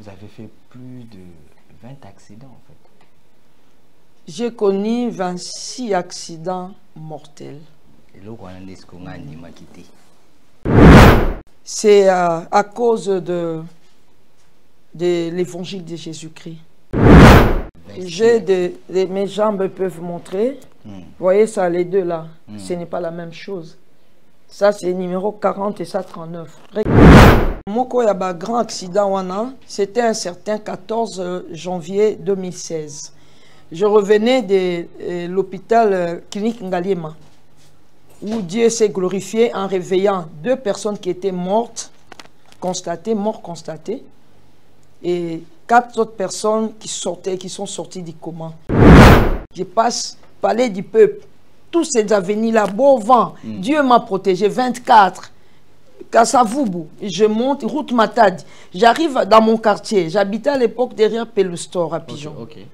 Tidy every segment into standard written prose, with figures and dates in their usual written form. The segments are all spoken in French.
Vous avez fait plus de 20 accidents en fait. J'ai connu 26 accidents mortels. C'est à cause de l'évangile de Jésus-Christ. Mes jambes peuvent montrer. Vous voyez ça, les deux là, ce n'est pas la même chose. Ça c'est numéro 40 et ça 39. Moko yaba grand accident wana, c'était un certain 14 janvier 2016. Je revenais de l'hôpital clinique Ngaliema, où Dieu s'est glorifié en réveillant 2 personnes qui étaient mortes, morts constatées, et 4 autres personnes qui sont sorties du coma. Je passe palais du peuple, tous ces avenirs-là, beau vent, Dieu m'a protégé, 24, Kassavoubou, je monte, route Matadi, j'arrive dans mon quartier, j'habitais à l'époque derrière Pelostor à Pigeon. Okay.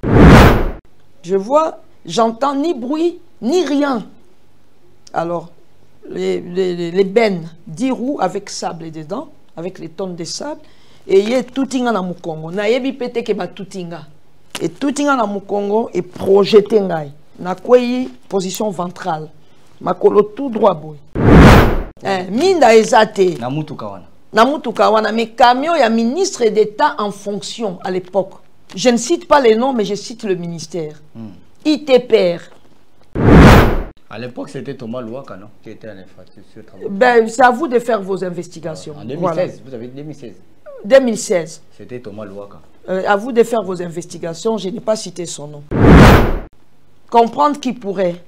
Je vois, j'entends ni bruit, ni rien. Alors, les bennes, 10 roues avec sable dedans, avec les tonnes de sable, et il y a tout na Mukongo. Na yebi pete ke ba tutinga. Et tutinga na Mukongo est projeté ngai. Na kwei position ventrale. Makolo tout droit boy. Minda ezate. Na mutuka wana. Na mutuka wana, mais camion ya ministre d'État en fonction à l'époque. Je ne cite pas les noms, mais je cite le ministère. ITPR. À l'époque, c'était Thomas Louaka, non? Qui était en infrastructure. Ben, c'est à vous de faire vos investigations. En 2016, voilà. Vous avez dit 2016. 2016. C'était Thomas Louaka. À vous de faire vos investigations, je n'ai pas cité son nom. Comprendre qui pourrait.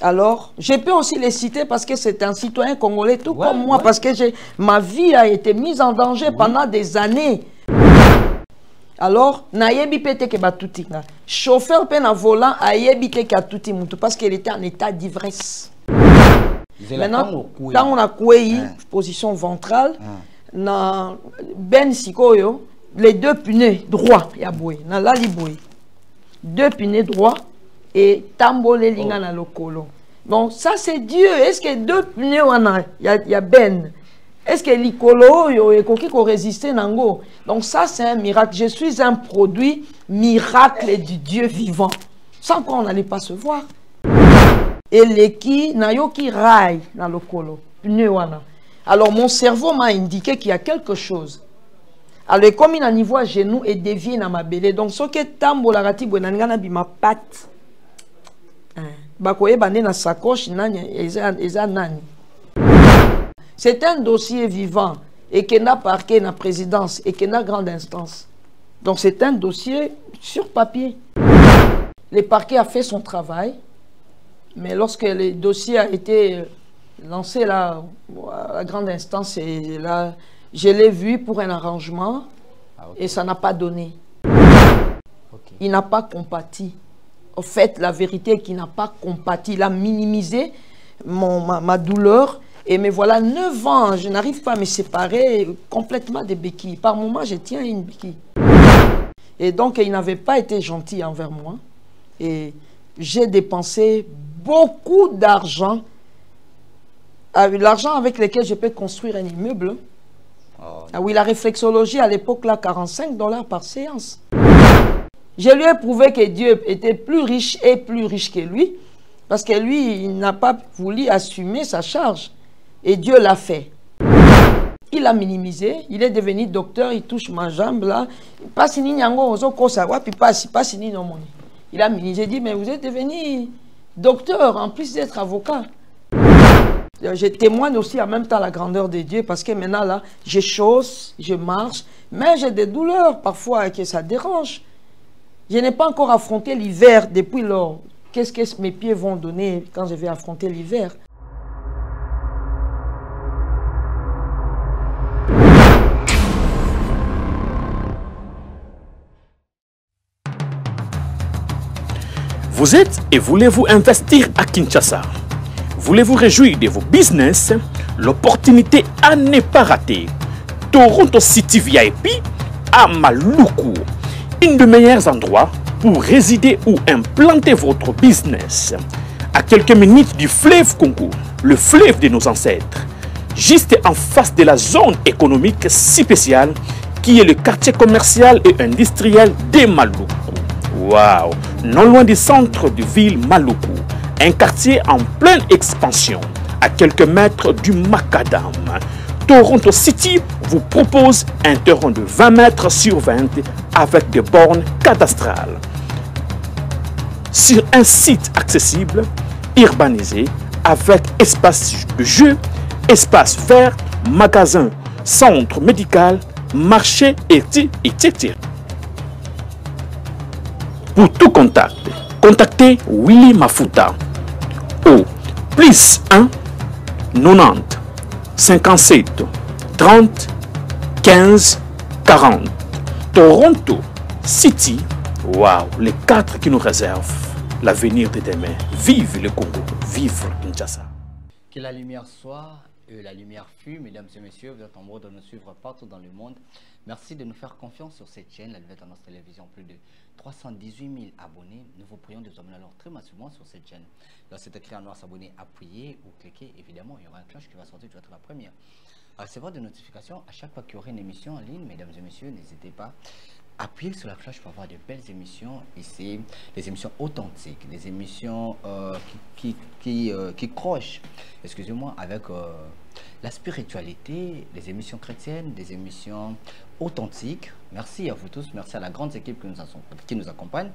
Alors, je peux aussi les citer parce que c'est un citoyen congolais, tout comme moi, parce que ma vie a été mise en danger pendant des années. Alors, nayebi pete ke batutinga. Chauffeur pe na volant ayebi te ka tuti mutu parce qu'il était en état d'ivresse. Maintenant, quand on a coué, position ventrale, na ben sikoyo, les 2 pneus droits ya boy, na la li boy. 2 pneus droits et tambole linga na lokolo. Bon, ça c'est Dieu. Est-ce que 2 pneus wana ya ben? Est-ce que l'icolo et qui résister nango? Donc ça c'est un miracle. Je suis un produit miracle du Dieu vivant. Sans quoi on n'allait pas se voir. Et l'éki nayo qui raille dans le colo. Alors mon cerveau m'a indiqué qu'il y a quelque chose. Alors comme il a un niveau à genoux et dévié dans ma belée. Donc ce qui est tambo la rati bonangana bi ma patte. Bakoye bande na sacoche nani eza nani. C'est un dossier vivant et qui n'a parquet na présidence et qui n'a grande instance. Donc c'est un dossier sur papier. Le parquet a fait son travail, mais lorsque le dossier a été lancé là, à la grande instance, et là, je l'ai vu pour un arrangement et ça n'a pas donné. Il n'a pas compati. En fait, la vérité est qu'il n'a pas compati. Il a minimisé ma douleur. Et me voilà 9 ans, je n'arrive pas à me séparer complètement des béquilles. Par moment, je tiens une béquille. Et donc, il n'avait pas été gentil envers moi. Et j'ai dépensé beaucoup d'argent. L'argent avec lequel je peux construire un immeuble. Ah oui, la réflexologie à l'époque, là, $45 par séance. Je lui ai prouvé que Dieu était plus riche que lui. Parce que lui, il n'a pas voulu assumer sa charge. Et Dieu l'a fait. Il a minimisé, il est devenu docteur, il touche ma jambe là. Il a minimisé, j'ai dit, mais vous êtes devenu docteur en plus d'être avocat. Je témoigne aussi en même temps la grandeur de Dieu parce que maintenant là, je chausse, je marche, mais j'ai des douleurs parfois que ça dérange. Je n'ai pas encore affronté l'hiver depuis lors. Qu'est-ce que mes pieds vont donner quand je vais affronter l'hiver? Vous êtes et voulez-vous investir à Kinshasa? Voulez-vous réjouir de vos business? L'opportunité à ne pas rater. Toronto City VIP à Maluku. Un des meilleurs endroits pour résider ou implanter votre business. À quelques minutes du fleuve Congo, le fleuve de nos ancêtres. Juste en face de la zone économique si spéciale qui est le quartier commercial et industriel de Maluku. Waouh! Non loin du centre de ville Maluku, un quartier en pleine expansion, à quelques mètres du Macadam. Toronto City vous propose un terrain de 20 mètres sur 20 avec des bornes cadastrales. Sur un site accessible, urbanisé, avec espace de jeu, espace vert, magasin, centre médical, marché etc. Pour tout contact, contactez Willy Mafuta au +1 90 57 30 15 40. Toronto City, waouh, les 4 qui nous réservent l'avenir de demain. Vive le Congo, vive Kinshasa. Que la lumière soit et la lumière fut, mesdames et messieurs, vous êtes en droit de nous suivre partout dans le monde. Merci de nous faire confiance sur cette chaîne, la Nouvelle Tendance Télévision, plus de 318 000 abonnés. Nous vous prions de vous abonner alors très massivement sur cette chaîne. Là, c'est écrit en noir, s'abonner, appuyer ou cliquer. Évidemment, il y aura une cloche qui va sortir, tu vas être la première à recevoir des notifications à chaque fois qu'il y aura une émission en ligne. Mesdames et messieurs, n'hésitez pas. Appuyez sur la cloche pour avoir de belles émissions ici, des émissions authentiques, des émissions qui crochent, excusez-moi, avec la spiritualité, des émissions chrétiennes, des émissions authentiques. Merci à vous tous, merci à la grande équipe qui nous accompagne.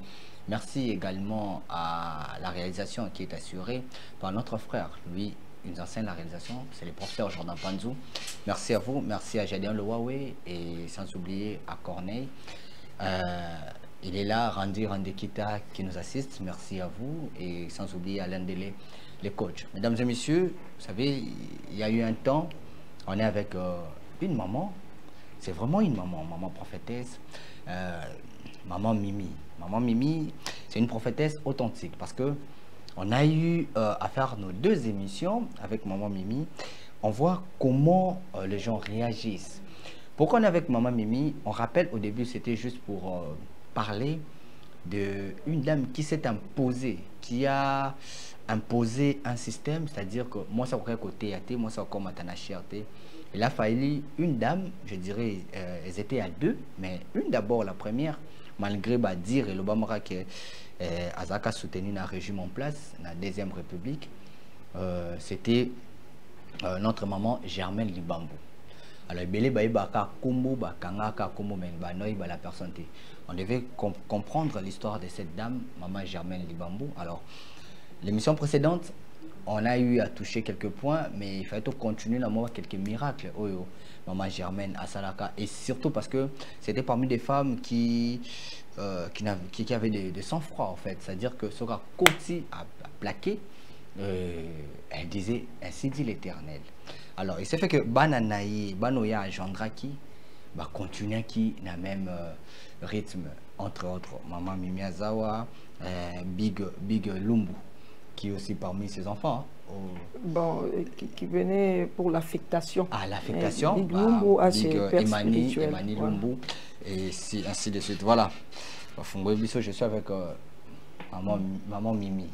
Merci également à la réalisation qui est assurée par notre frère. Lui, il nous enseigne la réalisation, c'est le professeur Jordan Panzou. Merci à vous, merci à Jadien Le Huawei et sans oublier à Corneille. Il est là, Randy Kita qui nous assiste, merci à vous, et sans oublier Alain Délé, les coachs. Mesdames et messieurs, vous savez, il y a eu un temps, on est avec une maman, c'est vraiment une maman prophétesse, maman Mimi. Maman Mimi, c'est une prophétesse authentique parce que on a eu à faire nos 2 émissions avec maman Mimi, on voit comment les gens réagissent. Pourquoi on est avec maman Mimi? On rappelle au début, c'était juste pour parler d'une dame qui s'est imposée, qui a imposé un système, c'est-à-dire que moi, ça aurait côté athée, moi, ça aurait matana cherté. Il a fallu une dame, je dirais, elles étaient à 2, mais une d'abord, la première, malgré dire et l'Obama que Azaka soutenu un régime en place, la Deuxième République, c'était notre maman Germaine Libambo. Alors, la personne. On devait comprendre l'histoire de cette dame, maman Germaine Libambo. Alors, l'émission précédente, on a eu à toucher quelques points, mais il fallait continuer à voir quelques miracles. Maman Germaine Asalaka, et surtout parce que c'était parmi des femmes qui avaient de sang-froid, en fait. C'est-à-dire que Sora Koti a plaqué, elle disait, ainsi dit l'Éternel. Alors, il s'est fait que Bananaï, Banoya Jandraki, continue qui n'a même rythme, entre autres, Maman Mimi Azawa, Big Lumbu, qui est aussi parmi ses enfants. Bon, qui venait pour l'affectation. Ah, l'affectation. Big Lumbu a ses pères spirituels. Emani Lumbu, et ainsi de suite. Voilà. Je suis avec Maman Mimi.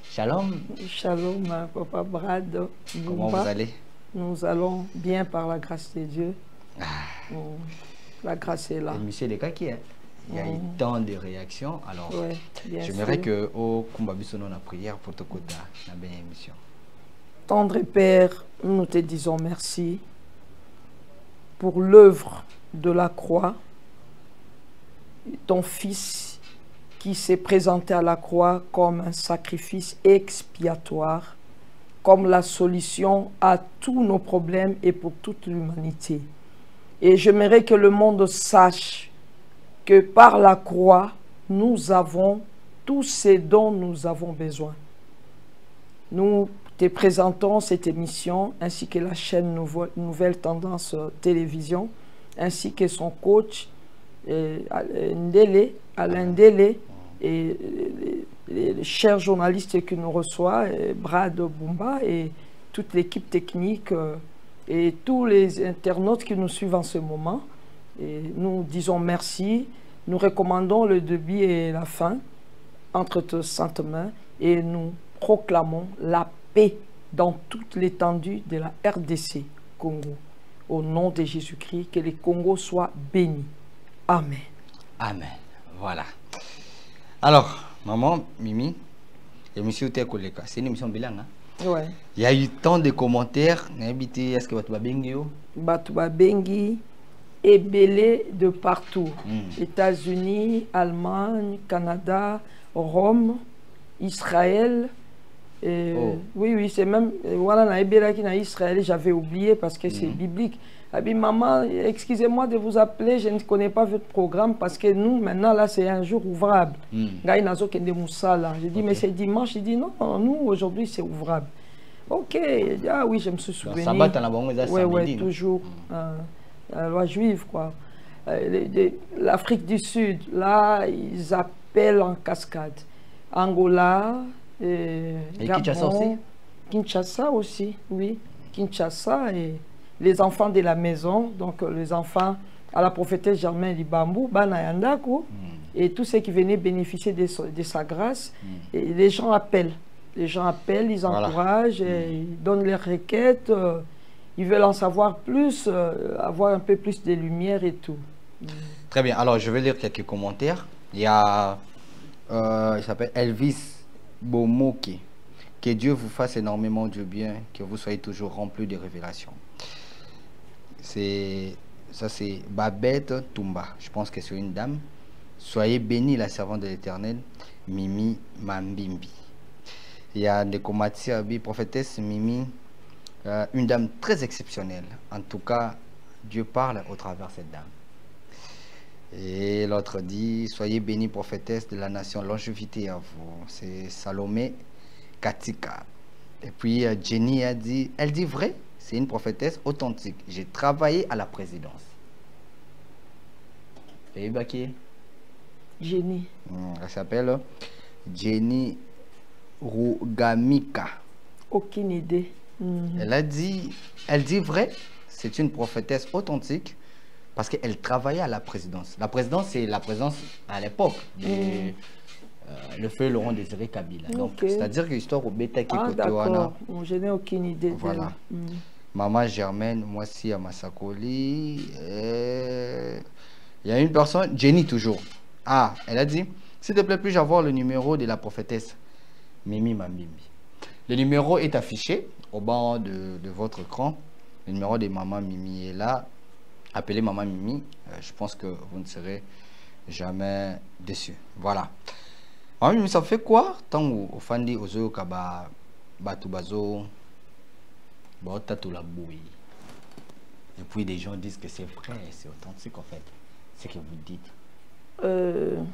Shalom. Shalom, Papa Brad. Comment vous allez? Nous allons bien par la grâce de Dieu. La grâce est là. Et monsieur de Kaki, il y a eu tant de réactions. Alors, ouais, j'aimerais que au Kumbabisono la prière pour te côté la belle émission. Tendre Père, nous te disons merci pour l'œuvre de la croix, ton Fils qui s'est présenté à la croix comme un sacrifice expiatoire, comme la solution à tous nos problèmes et pour toute l'humanité. Et j'aimerais que le monde sache que par la croix, nous avons tout ce dont nous avons besoin. Nous te présentons cette émission, ainsi que la chaîne Nouvelle Tendance Télévision, ainsi que son coach, Alain Délé, et les chers journalistes qui nous reçoivent, Brad Bumba et toute l'équipe technique et tous les internautes qui nous suivent en ce moment. Et nous disons merci, nous recommandons le début et la fin entre tes saintes mains et nous proclamons la paix dans toute l'étendue de la RDC Congo. Au nom de Jésus-Christ, que le Congo soit béni. Amen. Amen. Voilà. Alors, maman, Mimi, l'émission Tekoleka, c'est une émission bilingue. Hein? Ouais. Il y a eu tant de commentaires. Est-ce que Batouba Bengi? Batouba Bengi est belé de partout. États-Unis, Allemagne, Canada, Rome, Israël. Oui, c'est même. Voilà, Israël, j'avais oublié parce que c'est biblique. Maman, excusez-moi de vous appeler, je ne connais pas votre programme parce que nous, maintenant, là, c'est un jour ouvrable. J'ai dit, mais c'est dimanche. Il dit, non, nous, aujourd'hui, c'est ouvrable. Ok, ah oui, je me suis souvenu. Oui, toujours. La loi juive, quoi. L'Afrique du Sud, là, ils appellent en cascade. Angola, et Gabon, Kinshasa aussi? Kinshasa aussi, oui. Kinshasa et les enfants de la maison, donc les enfants à la prophétesse Germaine Libambou, Banayandaku, et tous ceux qui venaient bénéficier de sa grâce. Et les gens appellent. Les gens appellent, ils encouragent, ils donnent leurs requêtes, ils veulent en savoir plus, avoir un peu plus de lumière et tout. Très bien, alors je vais lire quelques commentaires. Il y a, il s'appelle Elvis Bomoki. Que Dieu vous fasse énormément de bien, que vous soyez toujours remplis de révélations. Ça c'est Babette Toumba, je pense que c'est une dame. Soyez bénis la servante de l'Éternel, Mimi Mambimbi. Il y a des Abi, prophétesse Mimi, une dame très exceptionnelle. En tout cas, Dieu parle au travers de cette dame. Et l'autre dit, soyez bénis prophétesse de la nation, longévité à vous. C'est Salomé Katika. Et puis Jenny a dit, elle dit vrai, c'est une prophétesse authentique. J'ai travaillé à la présidence. Et qui est Jenny. Elle s'appelle Jenny Rugamika. Aucune idée. Elle dit vrai, c'est une prophétesse authentique parce qu'elle travaillait à la présidence. La présidence, c'est la présence à l'époque de le feu Laurent Désiré Kabila. Donc, c'est-à-dire que l'histoire au bêta qui côté d'accord. Je n'ai aucune idée. Voilà. Maman Germaine, moi aussi à Massakoli. Il y a une personne, Jenny toujours. Ah, elle a dit, s'il te plaît, puis-je avoir le numéro de la prophétesse Mimi Mambimbi. Le numéro est affiché au bas de votre écran. Le numéro de Maman Mimi est là. Appelez Maman Mimi. Je pense que vous ne serez jamais déçus. Voilà. Maman Mimi, ça fait quoi tant au fandi aux yeux kaba batubazo la bouille. Et puis des gens disent que c'est vrai, c'est authentique en fait. Ce que vous dites.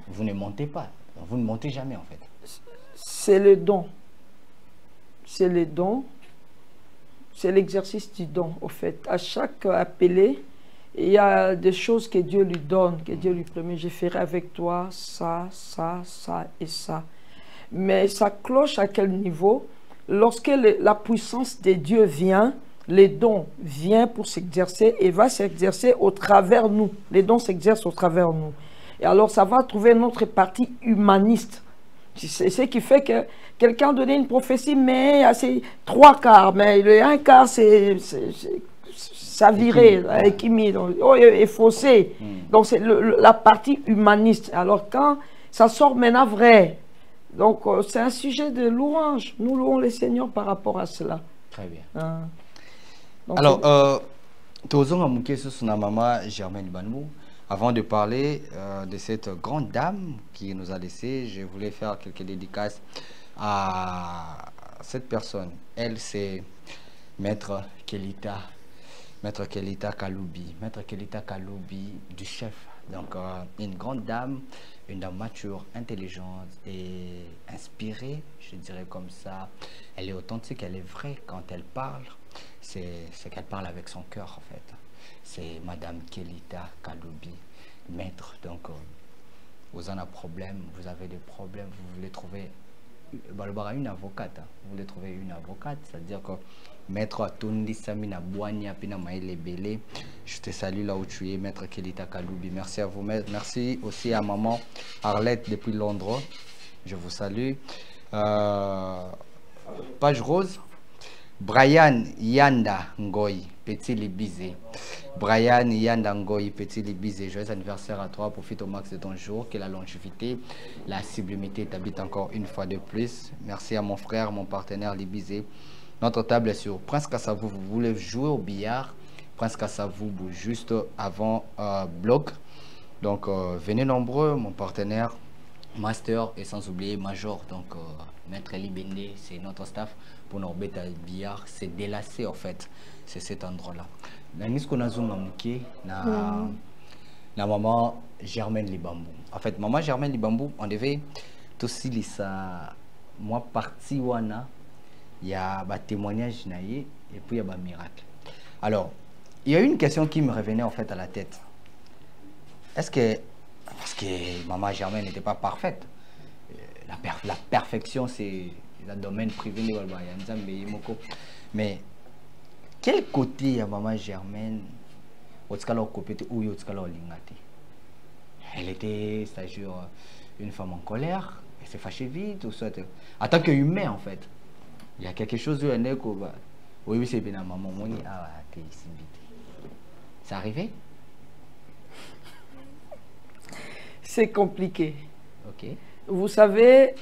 Vous ne mentez pas. Vous ne mentez jamais en fait. C'est le don. C'est le don. C'est l'exercice du don, au fait. À chaque appelé, il y a des choses que Dieu lui donne, que Dieu lui promet. Je ferai avec toi ça, ça, ça et ça. Mais ça cloche à quel niveau? Lorsque la puissance de Dieu vient, les dons viennent pour s'exercer et va s'exercer au travers nous. Les dons s'exercent au travers nous. Et alors, ça va trouver notre partie humaniste. C'est ce qui fait que quelqu'un donnait une prophétie, mais c'est 3/4, mais le 1/4, ça virait, est faussé. Donc, c'est la partie humaniste. Alors, quand ça sort maintenant vrai, donc c'est un sujet de louange. Nous louons le Seigneur par rapport à cela. Très bien. Donc, alors, maman Germaine Banmou. Avant de parler de cette grande dame qui nous a laissé, je voulais faire quelques dédicaces à cette personne. Elle, c'est Maître Kelita Kaloubi. Maître Kelita Kaloubi du chef. Donc, une grande dame, une dame mature, intelligente et inspirée, je dirais comme ça. Elle est authentique, elle est vraie quand elle parle. C'est qu'elle parle avec son cœur, en fait. C'est Madame Kelita Kaloubi, maître. Donc, vous en avez problème, vous avez des problèmes, vous voulez trouver une avocate. Vous voulez trouver une avocate, c'est-à-dire que maître Tondi Samina Boania Pina Maïle Belé, je te salue là où tu es, maître Kelita Kaloubi. Merci à vous, maître. Merci aussi à maman Arlette depuis Londres. Je vous salue. Page rose. Brian Yanda Ngoy. Petit Libizé. Brian Yandangoy, Petit Libizé, joyeux anniversaire à toi. Profite au max de ton jour. Que la longévité, la sublimité t'habite encore une fois de plus. Merci à mon frère, mon partenaire Libizé. Notre table est sur Prince Kassavou. Vous voulez jouer au billard? Prince Kassavou, juste avant bloc. Donc, venez nombreux, mon partenaire, Master et sans oublier Major. Donc, Maître Libende, c'est notre staff pour nos bêtes à billard. C'est délassé en fait. C'est cet endroit-là. Na maman Germaine Libambou. En fait, maman Germaine Libambou, on devait aussi lire moi parti wana. Il y a un témoignage et puis il y a un miracle. Alors, il y a une question qui me revenait en fait à la tête. Est-ce que, parce que maman Germaine n'était pas parfaite, la perfection c'est le domaine privé de mais quel côté à maman Germaine elle était, c'est-à-dire une femme en colère, elle s'est fâchée vite ou soit en tant qu'humain en fait. Il y a quelque chose de oui, c'est bien maman, c'est arrivé? C'est compliqué. Ok. Vous savez,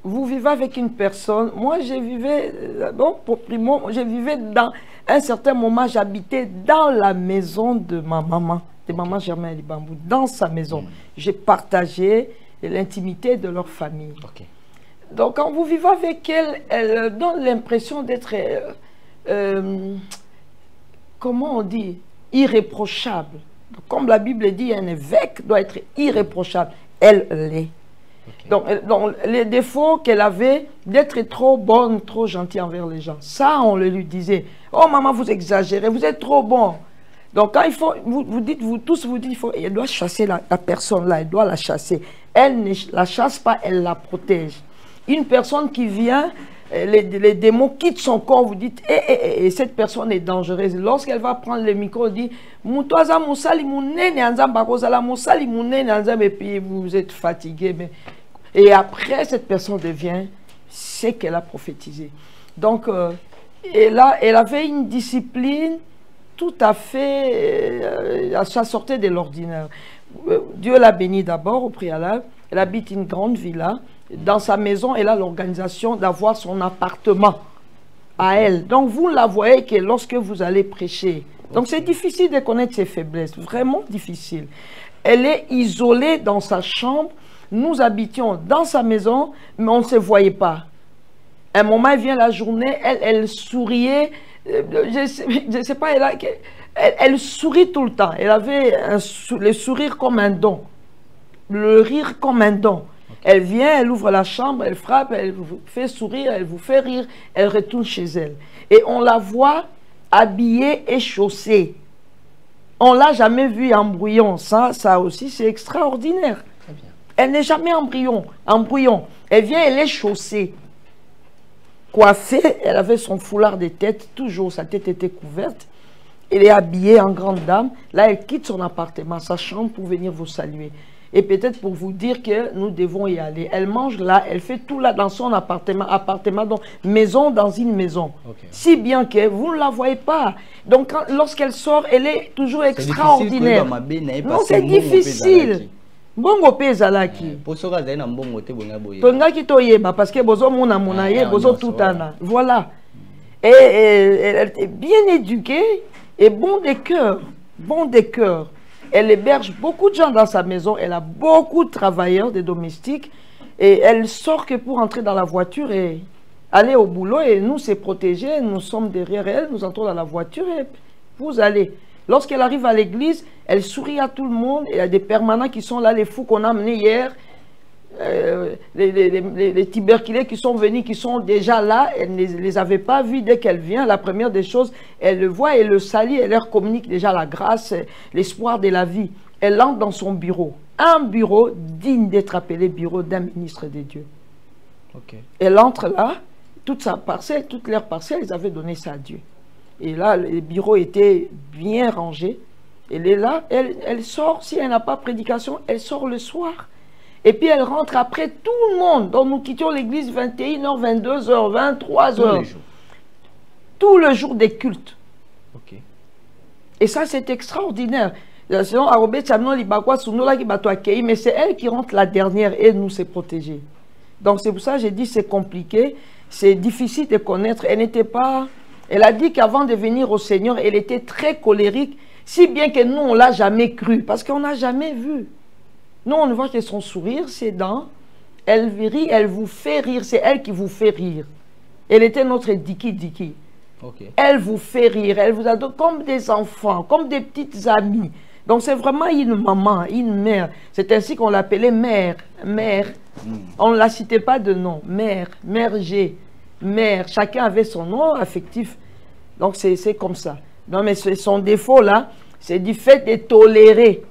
vous vivez avec une personne. Moi, je vivais, je vivais dans un certain moment, j'habitais dans la maison de ma maman, de maman Germaine Libambou, dans sa maison. J'ai partagé l'intimité de leur famille. Ok. Donc, quand vous vivez avec elle, elle donne l'impression d'être, comment on dit, irréprochable. Comme la Bible dit, un évêque doit être irréprochable. Elle l'est. Okay. Donc, les défauts qu'elle avait d'être trop bonne, trop gentille envers les gens, ça, on le lui disait. Oh, maman, vous exagérez, vous êtes trop bon. Donc, quand il faut, vous dites, vous tous, vous dites, elle doit chasser la personne là, elle doit la chasser. Elle ne la chasse pas, elle la protège. Une personne qui vient, les démons quittent son corps, vous dites, cette personne est dangereuse. Lorsqu'elle va prendre le micro, elle dit, et puis vous êtes fatigué. Et après, cette personne devient ce qu'elle a prophétisé. Donc, et là, elle avait une discipline tout à fait, ça sortait de l'ordinaire. Dieu l'a bénie d'abord au préalable. Elle habite une grande villa. Dans sa maison, elle a l'organisation d'avoir son appartement à elle. Donc, vous la voyez que lorsque vous allez prêcher. Donc, c'est difficile de connaître ses faiblesses. Vraiment difficile. Elle est isolée dans sa chambre. Nous habitions dans sa maison, mais on ne se voyait pas. À un moment, elle vient la journée, elle souriait. Je ne sais pas, elle sourit tout le temps. Elle avait le sourire comme un don. Le rire comme un don. Elle vient, elle ouvre la chambre, elle frappe, elle vous fait sourire, elle vous fait rire, elle retourne chez elle. Et on la voit habillée et chaussée. On ne l'a jamais vue en brouillon. Ça aussi, c'est extraordinaire. Elle n'est jamais en brouillon. Elle vient, elle est chaussée. Coiffée, elle avait son foulard de tête, toujours, sa tête était couverte. Elle est habillée en grande dame. Là, elle quitte son appartement, sa chambre, pour venir vous saluer. Et peut-être pour vous dire que nous devons y aller. Elle mange là, elle fait tout là dans son appartement, donc maison dans une maison. Okay. Si bien que vous ne la voyez pas. Donc lorsqu'elle sort, elle est toujours extraordinaire. Non, c'est difficile. Bongo pezalaki. Parce que bozo mona monaye, bozo tutana. Voilà. Et elle est bien éduquée et bon de cœur. Bon de cœur. Elle héberge beaucoup de gens dans sa maison. Elle a beaucoup de travailleurs, des domestiques. Et elle sort que pour entrer dans la voiture et aller au boulot. Et nous, c'est protégé. Nous sommes derrière elle. Nous entrons dans la voiture et vous allez. Lorsqu'elle arrive à l'église, elle sourit à tout le monde. Il y a des permanents qui sont là, les fous qu'on a amenés hier. Les tuberculés qui sont venus, qui sont déjà là, elle ne les avait pas vus dès qu'elle vient. La première des choses, elle le voit, elle le salue, elle leur communique déjà la grâce, l'espoir de la vie. Elle entre dans son bureau. Un bureau digne d'être appelé bureau d'un ministre de Dieu. Okay. Elle entre là, toute sa parcelle, toutes leurs parcelles, ils avaient donné ça à Dieu. Et là, le bureau était bien rangé. Elle est là, elle sort, si elle n'a pas prédication, elle sort le soir. Et puis elle rentre après tout le monde. Donc nous quittions l'église 21h, 22h, 23h. Tout le jour des cultes. Ok. Et ça, c'est extraordinaire. Sinon, mais c'est elle qui rentre la dernière et nous, c'est protégé. Donc, c'est pour ça que j'ai dit c'est compliqué, c'est difficile de connaître. Elle n'était pas... Elle a dit qu'avant de venir au Seigneur, elle était très colérique, si bien que nous, on ne l'a jamais cru, parce qu'on n'a jamais vu. Nous, on voit que son sourire, ses dents, elle rit, elle vous fait rire, c'est elle qui vous fait rire. Elle était notre Diki. Okay. Elle vous fait rire, elle vous adore comme des enfants, comme des petites amies. Donc c'est vraiment une maman, une mère. C'est ainsi qu'on l'appelait mère. On ne la citait pas de nom. Mère G, mère. Chacun avait son nom affectif. Donc c'est comme ça. Non mais son défaut là, c'est du fait de tolérer,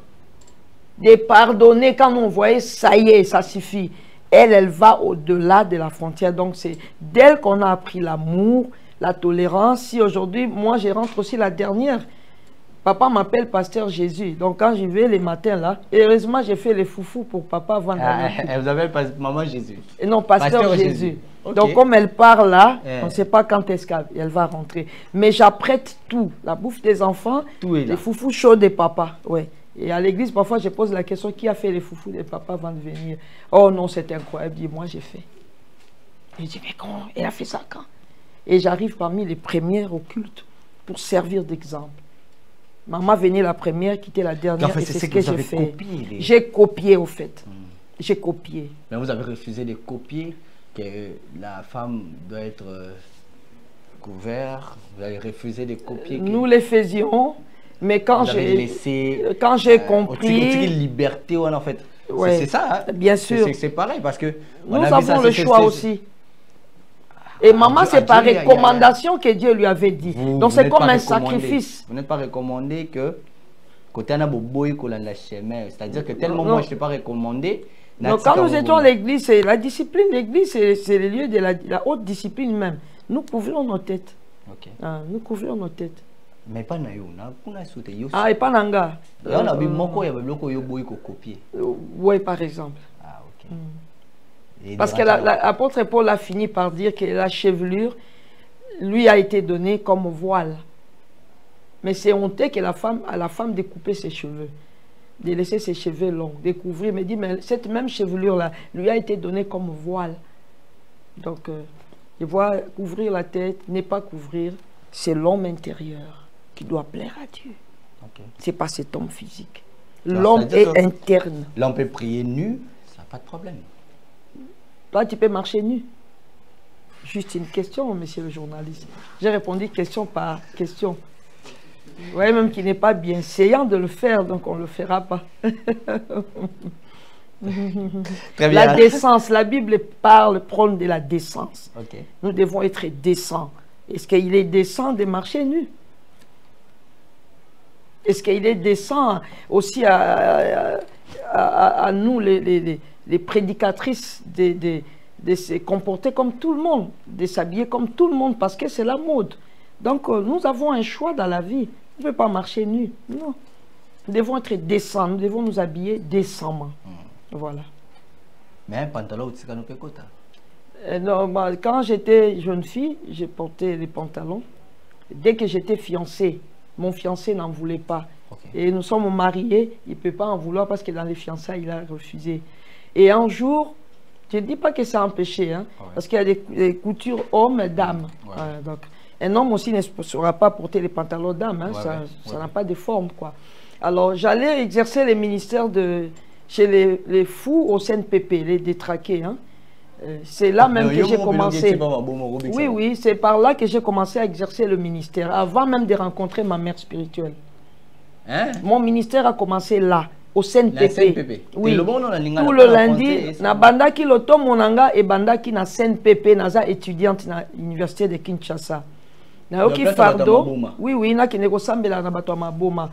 de pardonner quand on voyait ça y est, ça suffit. Elle va au-delà de la frontière. Donc c'est d'elle qu'on a appris l'amour, la tolérance. Si aujourd'hui, moi je rentre aussi la dernière. Papa m'appelle Pasteur Jésus. Donc, quand j'y vais les matins, là, heureusement, j'ai fait les foufous pour papa avant d'aller. Elle vous appelle Maman Jésus. Et non, Pasteur Jésus. Okay. Donc, comme elle part là, on ne sait pas quand est-ce qu'elle va rentrer. Mais j'apprête tout. La bouffe des enfants, les foufous chauds des papas. Ouais. Et à l'église, parfois, je pose la question, qui a fait les foufous des papas avant de venir? Oh non, c'est incroyable. Je dis, moi, j'ai fait. Je dis, mais comment? Elle a fait ça quand? Et j'arrive parmi les premières au culte pour servir d'exemple. Maman venait la première, quittait la dernière, enfin, et c'est ce que j'ai fait. Copié, j'ai copié, au fait. J'ai copié. Mais vous avez refusé de copier que la femme doit être couverte. Vous avez refusé de copier. Nous les faisions, mais quand j'ai compris... une liberté, en fait. Ouais, c'est ça. Hein? Bien sûr. C'est pareil, parce que... Nous avons le choix aussi. Et maman, c'est par recommandation que Dieu lui avait dit. Donc c'est comme un sacrifice. Vous n'êtes pas recommandé que côté c'est-à-dire que tellement moi je ne t'ai pas recommandé. Donc quand nous étions à l'église, la discipline de l'église, c'est le lieu de la haute discipline même. Nous couvrions nos têtes. Okay. Nous couvrions nos têtes. Mais pas na et pas nanga. Oui, par exemple. Ah, ok. Parce que l'apôtre Paul a fini par dire que la chevelure lui a été donnée comme voile. Mais c'est honteux que à la femme de couper ses cheveux, de laisser ses cheveux longs, de couvrir. Mais dit, mais cette même chevelure-là lui a été donnée comme voile. Donc, je vois couvrir la tête, ne pas couvrir, c'est l'homme intérieur qui doit plaire à Dieu. Okay. C'est pas cet homme physique. L'homme est interne. L'homme peut prier nu, ça n'a pas de problème. Toi, tu peux marcher nu. Juste une question, monsieur le journaliste. J'ai répondu question par question. Vous voyez même qu'il n'est pas bien séant de le faire, donc on ne le fera pas. Très bien. La décence, la Bible prône de la décence. Okay. Nous devons être décents. Est-ce qu'il est décent de marcher nu? Est-ce qu'il est décent aussi à nous, les prédicatrices, de se comporter comme tout le monde, de s'habiller comme tout le monde, parce que c'est la mode. Donc, nous avons un choix dans la vie. On ne peut pas marcher nu. Non. Nous devons être décents. Nous devons nous habiller décemment. Voilà. Mais un pantalon, tu sais pas. Non, quand j'étais jeune fille, j'ai porté les pantalons. Dès que j'étais fiancée, mon fiancé n'en voulait pas. Okay. Et nous sommes mariés, il ne peut pas en vouloir parce que dans les fiançailles, il a refusé. Et un jour, je ne dis pas que ça a empêché, hein, parce qu'il y a des coutures hommes-dames. Donc, un homme aussi ne saura pas porter les pantalons dames, hein, ça n'a pas de forme, quoi. Alors, j'allais exercer les ministères chez les fous au CNPP, les détraqués. Hein. C'est là même que j'ai commencé. Oui, c'est par là que j'ai commencé à exercer le ministère, avant même de rencontrer ma mère spirituelle. Hein? Mon ministère a commencé là, au CNPP. Oui, tout le lundi, na bandaki loto monanga et bandaki na CNPP, naza étudiante na l'université de Kinshasa. Na yoki fardo, oui, na kineko sambela na bato maboma.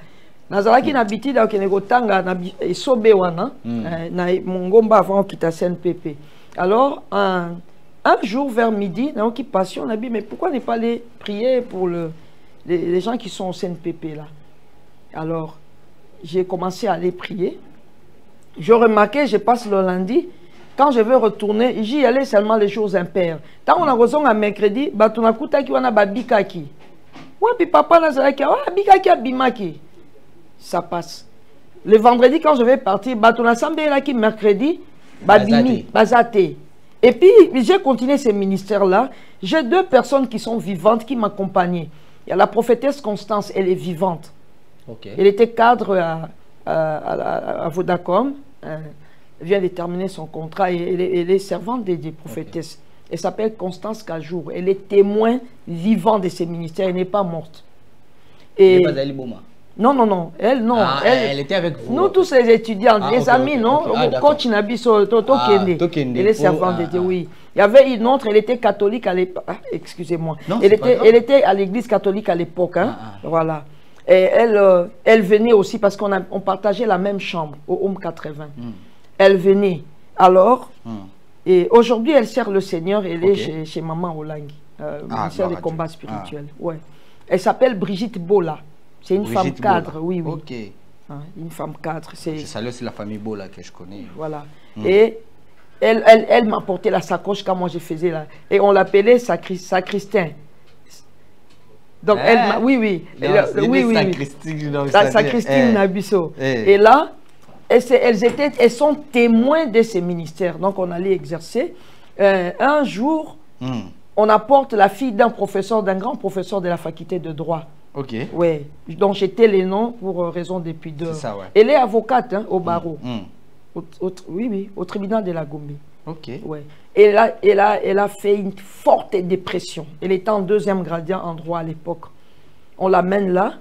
Nazalaki na biti da kineko tanga na esobe wana, na mongomba avant kita CNPP. Alors, un jour vers midi, na yoki passion, na bi, mais pourquoi ne pas aller prier pour les gens qui sont au CNPP là? Alors, j'ai commencé à aller prier. Je remarquais, je passe le lundi, quand je veux retourner, j'y allais seulement les jours impairs. Quand on a raison à mercredi, on a babikaki. Ouais, puis papa Nazaraki, Bikaki Bimaki. Ça passe. Le vendredi, quand je vais partir, Baton Assemblée là qui mercredi, Babimi, Bazate. Et puis, j'ai continué ces ministères-là. J'ai 2 personnes qui sont vivantes qui m'accompagnaient. Il y a la prophétesse Constance, elle est vivante. Elle était cadre à Vodacom. Elle vient de terminer son contrat et elle est servante des prophétesses. Elle s'appelle Constance Kajour. Elle est témoin vivant de ces ministères. Elle n'est pas morte. Et non, non, non. Elle, non. Ah, elle était avec vous. Nous, tous les étudiants, les amis, non. Coach Nabiso, Tokende. Elle est servante de Dieu, oui. Il y avait une autre, elle était catholique à l'époque. Excusez-moi. Elle était à l'église catholique à l'époque. Hein. Voilà. Et elle venait aussi parce qu'on partageait la même chambre au Home 80. Elle venait. Alors, et aujourd'hui, elle sert le Seigneur. Elle est chez Maman Olangi, ministère des combats spirituels. Ouais. Elle s'appelle Brigitte Bola. C'est une femme cadre, oui, oui. Ok. Une femme cadre. Je salue aussi la famille Bola que je connais. Voilà. Et elle m'a porté la sacoche quand moi je faisais là. Et on l'appelait Sacristain. Donc elle m'a... Oui, oui. Sacristain Nabiso. Et là, elles sont témoins de ces ministères. Donc on allait exercer. Un jour, on apporte la fille d'un professeur, d'un grand professeur de la faculté de droit. Ok. Oui, donc j'étais les noms pour raison de pudeur. Ça, ouais. Elle est avocate hein, au barreau. Oui, oui, au tribunal de la Gombe. Ok. Ouais. Et là, elle a fait une forte dépression. Elle était en 2e gradient en droit à l'époque. On l'amène là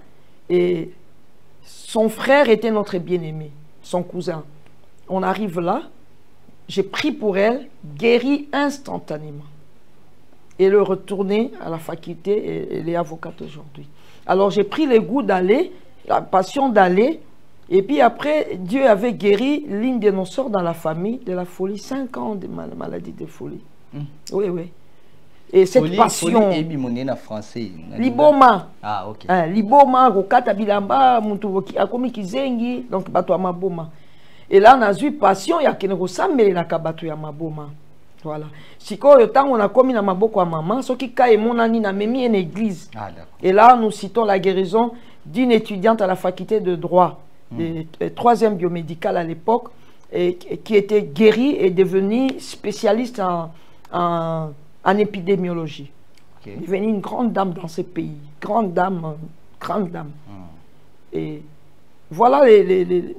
et son frère était notre bien-aimé, son cousin. On arrive là, j'ai pris pour elle, guérie instantanément. Elle est retournée à la faculté et elle est avocate aujourd'hui. Alors j'ai pris le goût d'aller, la passion d'aller, et puis après, Dieu avait guéri l'une de nos sœurs dans la famille de la folie, 5 ans de maladie de folie. Oui, oui. Et cette folie, passion... Folie en français. Liboma. Ah, ok. Liboma, Rokata Bilamba, Mutuvoki, Akomi Kizengi, donc Bato Amaboma. Et là, on a eu passion, il y a qui ne ressemble à Kabato Yamaboma. Voilà. Si on a commis dans maboko à maman, ce qui a mon ami n'a même mis une église. Et là, nous citons la guérison d'une étudiante à la faculté de droit, 3e biomédicale à l'époque, qui était guérie et devenue spécialiste en épidémiologie. Elle est devenue une grande dame dans ce pays. Grande dame, grande dame. Et voilà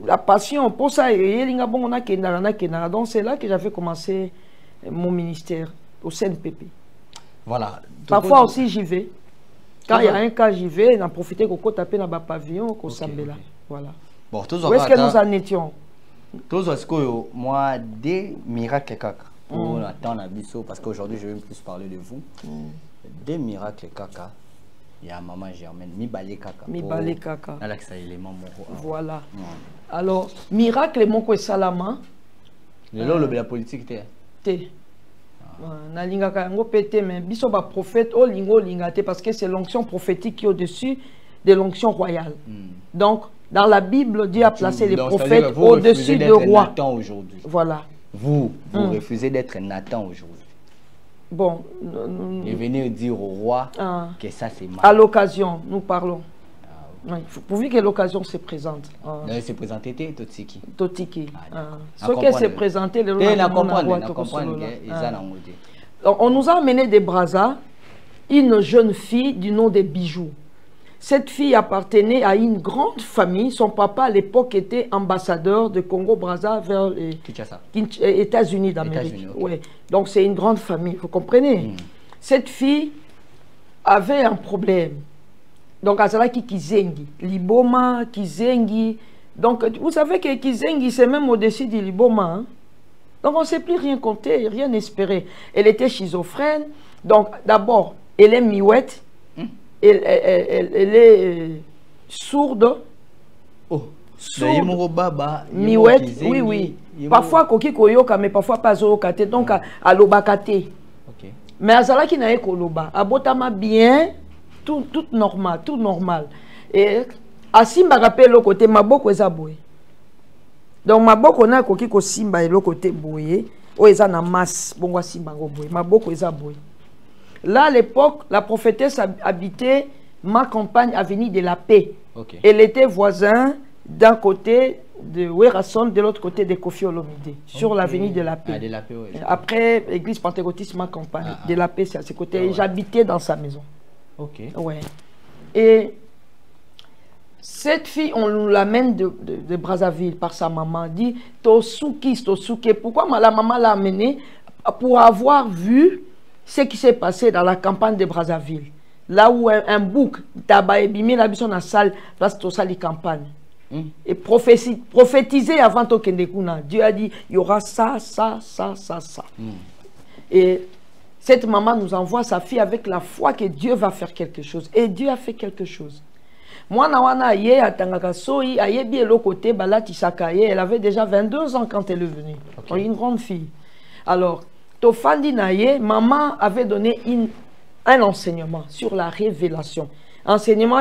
la passion. Pour ça, donc c'est là que j'avais commencé mon ministère au CNPP. Voilà. Parfois aussi j'y vais. Quand il y a un cas, j'y vais, j'en profite pour taper dans le pavillon, pour Sambela. Voilà. Bon, où est-ce que nous en étions? Tous est-ce que moi, des miracles caca, pour attendre à Bissot, parce qu'aujourd'hui je vais plus parler de vous. Des miracles caca, il y a maman Germaine, mi balé caca. Mi balé caca. Voilà. Alors, miracle, mon quoi salama. Le la politique était. Mais biso ba prophète o lingo lingate parce que c'est l'onction prophétique qui est au-dessus de l'onction royale. Donc dans la Bible, Dieu a placé les prophètes au-dessus de rois. Voilà. Vous refusez d'être Nathan aujourd'hui. Bon, et venez dire au roi que ça c'est mal. À l'occasion, nous parlons. Oui, pourvu que l'occasion se présente. Se présenter Totiki. Totiki. Ce qui s'est présenté, on nous a amené des Brazza, une jeune fille du nom de Bijoux. Cette fille appartenait à une grande famille. Son papa à l'époque était ambassadeur de Congo-Brazza vers les États-Unis d'Amérique. Ouais. Donc c'est une grande famille, vous comprenez? Cette fille avait un problème. Donc, Azalaki Kizengi, Liboma, Kizengi. Donc, vous savez que Kizengi, c'est même au-dessus du Liboma. Hein? Donc, on ne sait plus rien compter, rien espérer. Elle était schizophrène. Donc, d'abord, elle est miouette. Elle est sourde. Miouette, oui, oui. Parfois, Koki Koyoka, mais parfois pas Zokate. Donc, à l'Obakate. Mais Azalaki n'a pas Koloba. Abotama bien. Tout normal, tout normal. Et si je rappelle le côté maboko eza boye. Donc maboko na koki ko simba le côté boye, o eza na masse, bon simba ngo boye, maboko eza boye. Là à l'époque, la prophétesse habitait ma compagne avenue de la Paix. Ok. Elle était voisin d'un côté de Werason, de l'autre côté de Kofi Olomide, sur l'avenue de la Paix. Ah, de la Paix, oui. Après, église pentecôtiste, ma compagne, de la Paix, c'est à ses côtés. Ah, ouais. J'habitais dans sa maison. Ok. Ouais. Et cette fille, on nous l'amène de Brazzaville par sa maman. Dit, Tosuki, Tosuke. Pourquoi la maman l'a amené? Pour avoir vu ce qui s'est passé dans la campagne de Brazzaville. Là où un bouc, tabac et bimé, la bison a salle, place de salle campagne. Et prophétiser avant Tokendekuna. Dieu a dit, il y aura ça, ça, ça, ça, ça. Et cette maman nous envoie sa fille avec la foi que Dieu va faire quelque chose. Et Dieu a fait quelque chose. Moi, elle avait déjà 22 ans quand elle est venue. Okay. Une grande fille. Alors, Tofandi Naye, maman avait donné un enseignement sur la révélation. Enseignement,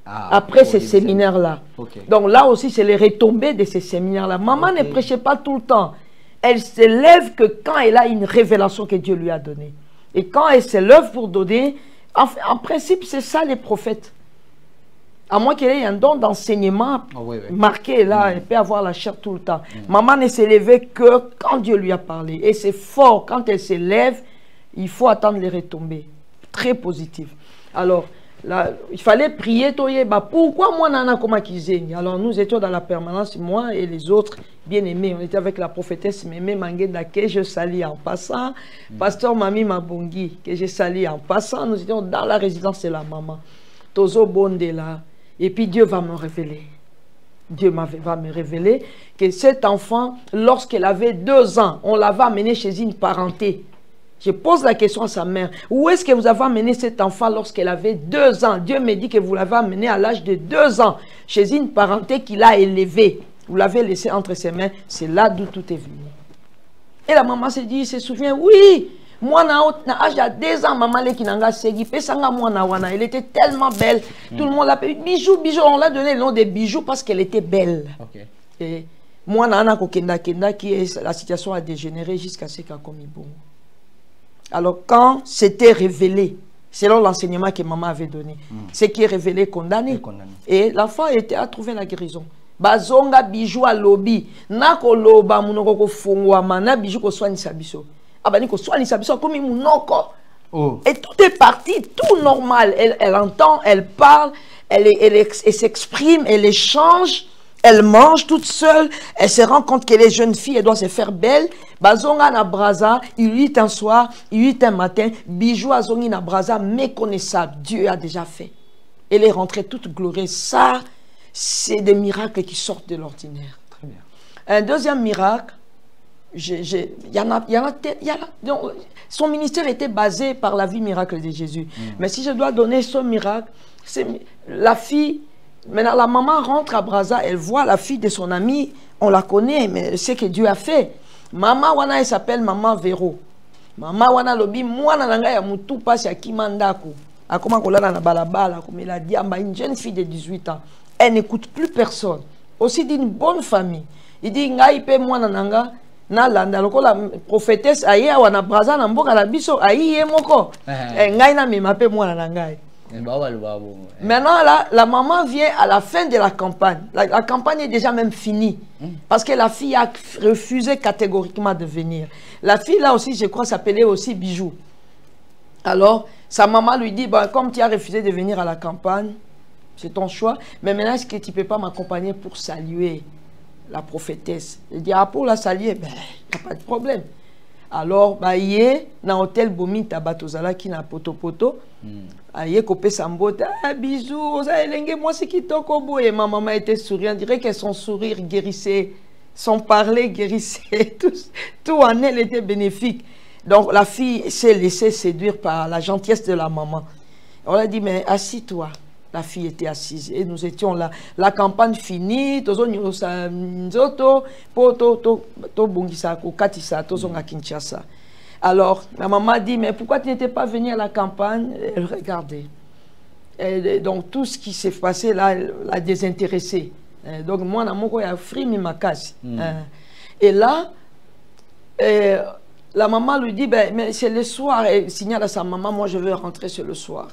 après ces séminaires-là. Okay. Donc là aussi, c'est les retombées de ces séminaires-là. Maman ne prêchait pas tout le temps. Elle se lève que quand elle a une révélation que Dieu lui a donnée. Et quand elle se lève pour donner, en principe, c'est ça les prophètes. À moins qu'il y ait un don d'enseignement marqué là, elle peut avoir la chair tout le temps. Maman ne s'est levée que quand Dieu lui a parlé. Et c'est fort, quand elle se lève, il faut attendre les retombées. Très positif. Alors, là, il fallait prier, pourquoi moi, Nana, comment qu'ils. Alors, nous étions dans la permanence, moi et les autres bien-aimés. On était avec la prophétesse Mémé Manguenda, que je salis en passant. Pasteur Mami Mabongi, que je salis en passant. Nous étions dans la résidence de la maman. Tozo Bonde là. Et puis Dieu va me révéler. Dieu va me révéler que cet enfant, lorsqu'elle avait 2 ans, on l'avait amené chez une parenté. Je pose la question à sa mère. Où est-ce que vous avez amené cet enfant lorsqu'elle avait 2 ans? Dieu me dit que vous l'avez amené à l'âge de 2 ans chez une parenté qu'il a élevée. Vous l'avez laissé entre ses mains. C'est là d'où tout est venu. Et la maman se dit, se souvient, oui, moi, à l'âge de 2 ans, maman, elle était tellement belle. Tout le monde l'appelait Bijou, Bijou. On l'a donné le nom de Bijou parce qu'elle était belle. Okay. Et moi, la situation a dégénéré jusqu'à ce qu'elle a commis bon. Alors, quand c'était révélé, selon l'enseignement que maman avait donné, ce qui est révélé condamné. Et l'enfant a trouvé la guérison. Bazonga Bijou à lobby. Nako loba munoko fungwa mana Bijou ko soigne sabiso. Abaniko soigne sabiso comme munoko. Et tout est parti, tout normal. Elle entend, elle parle, elle s'exprime, elle échange. Elle mange toute seule, elle se rend compte que les jeunes filles, elles doivent se faire belles. Bazonga na braza, il lui est un soir, il lui est un matin. Bijou azongi na braza, méconnaissable. Dieu a déjà fait. Elle est rentrée toute glorieuse. Ça, c'est des miracles qui sortent de l'ordinaire. Très bien. Un deuxième miracle, son ministère était basé par la vie miracle de Jésus. Mais si je dois donner ce miracle, c'est la fille. Maintenant, la maman rentre à Brazza, elle voit la fille de son ami, on la connaît, mais elle sait que Dieu a fait. Maman wana, elle s'appelle Maman Véro. Maman wana lobi, moi nanga ya mutu passe ya kimandako. A comment kolala na balabala, comme il a dit, une jeune fille de 18 ans. Elle n'écoute plus personne. Aussi d'une bonne famille. Il dit, nga ipe moi nanga, na landa, loko la prophétesse, aïe, wana Brazza, na mboka la biso, aïe, moko. Nga ina me mape moi nanga. Maintenant, là, la maman vient à la fin de la campagne. La campagne est déjà même finie. Parce que la fille a refusé catégoriquement de venir. La fille, là aussi, je crois, s'appelait aussi Bijou. Alors, sa maman lui dit, bah, comme tu as refusé de venir à la campagne, c'est ton choix. Mais maintenant, est-ce que tu ne peux pas m'accompagner pour saluer la prophétesse? Elle dit, ah, pour la saluer, ben, il n'y a pas de problème. Alors, bah, il est dans l'hôtel Bomi Tabatozala qui n'a poto-poto. Aïe, copé Sambota, ah, bisous, ça est moi c'est qui tokobo. Et ma maman était souriante, on dirait que son sourire guérissait, son parler guérissait, tout en elle était bénéfique. Donc la fille s'est laissée séduire par la gentillesse de la maman. On a dit, mais assis-toi. La fille était assise et nous étions là. La campagne finie, alors, la maman dit, mais pourquoi tu n'étais pas venue à la campagne? Elle regardait. Et donc, tout ce qui s'est passé là, l'a désintéressé. Donc, moi, je suis fri ma casse. Et là, La maman lui dit, ben, mais c'est le soir. Elle signale à sa maman, moi je veux rentrer, c'est le soir.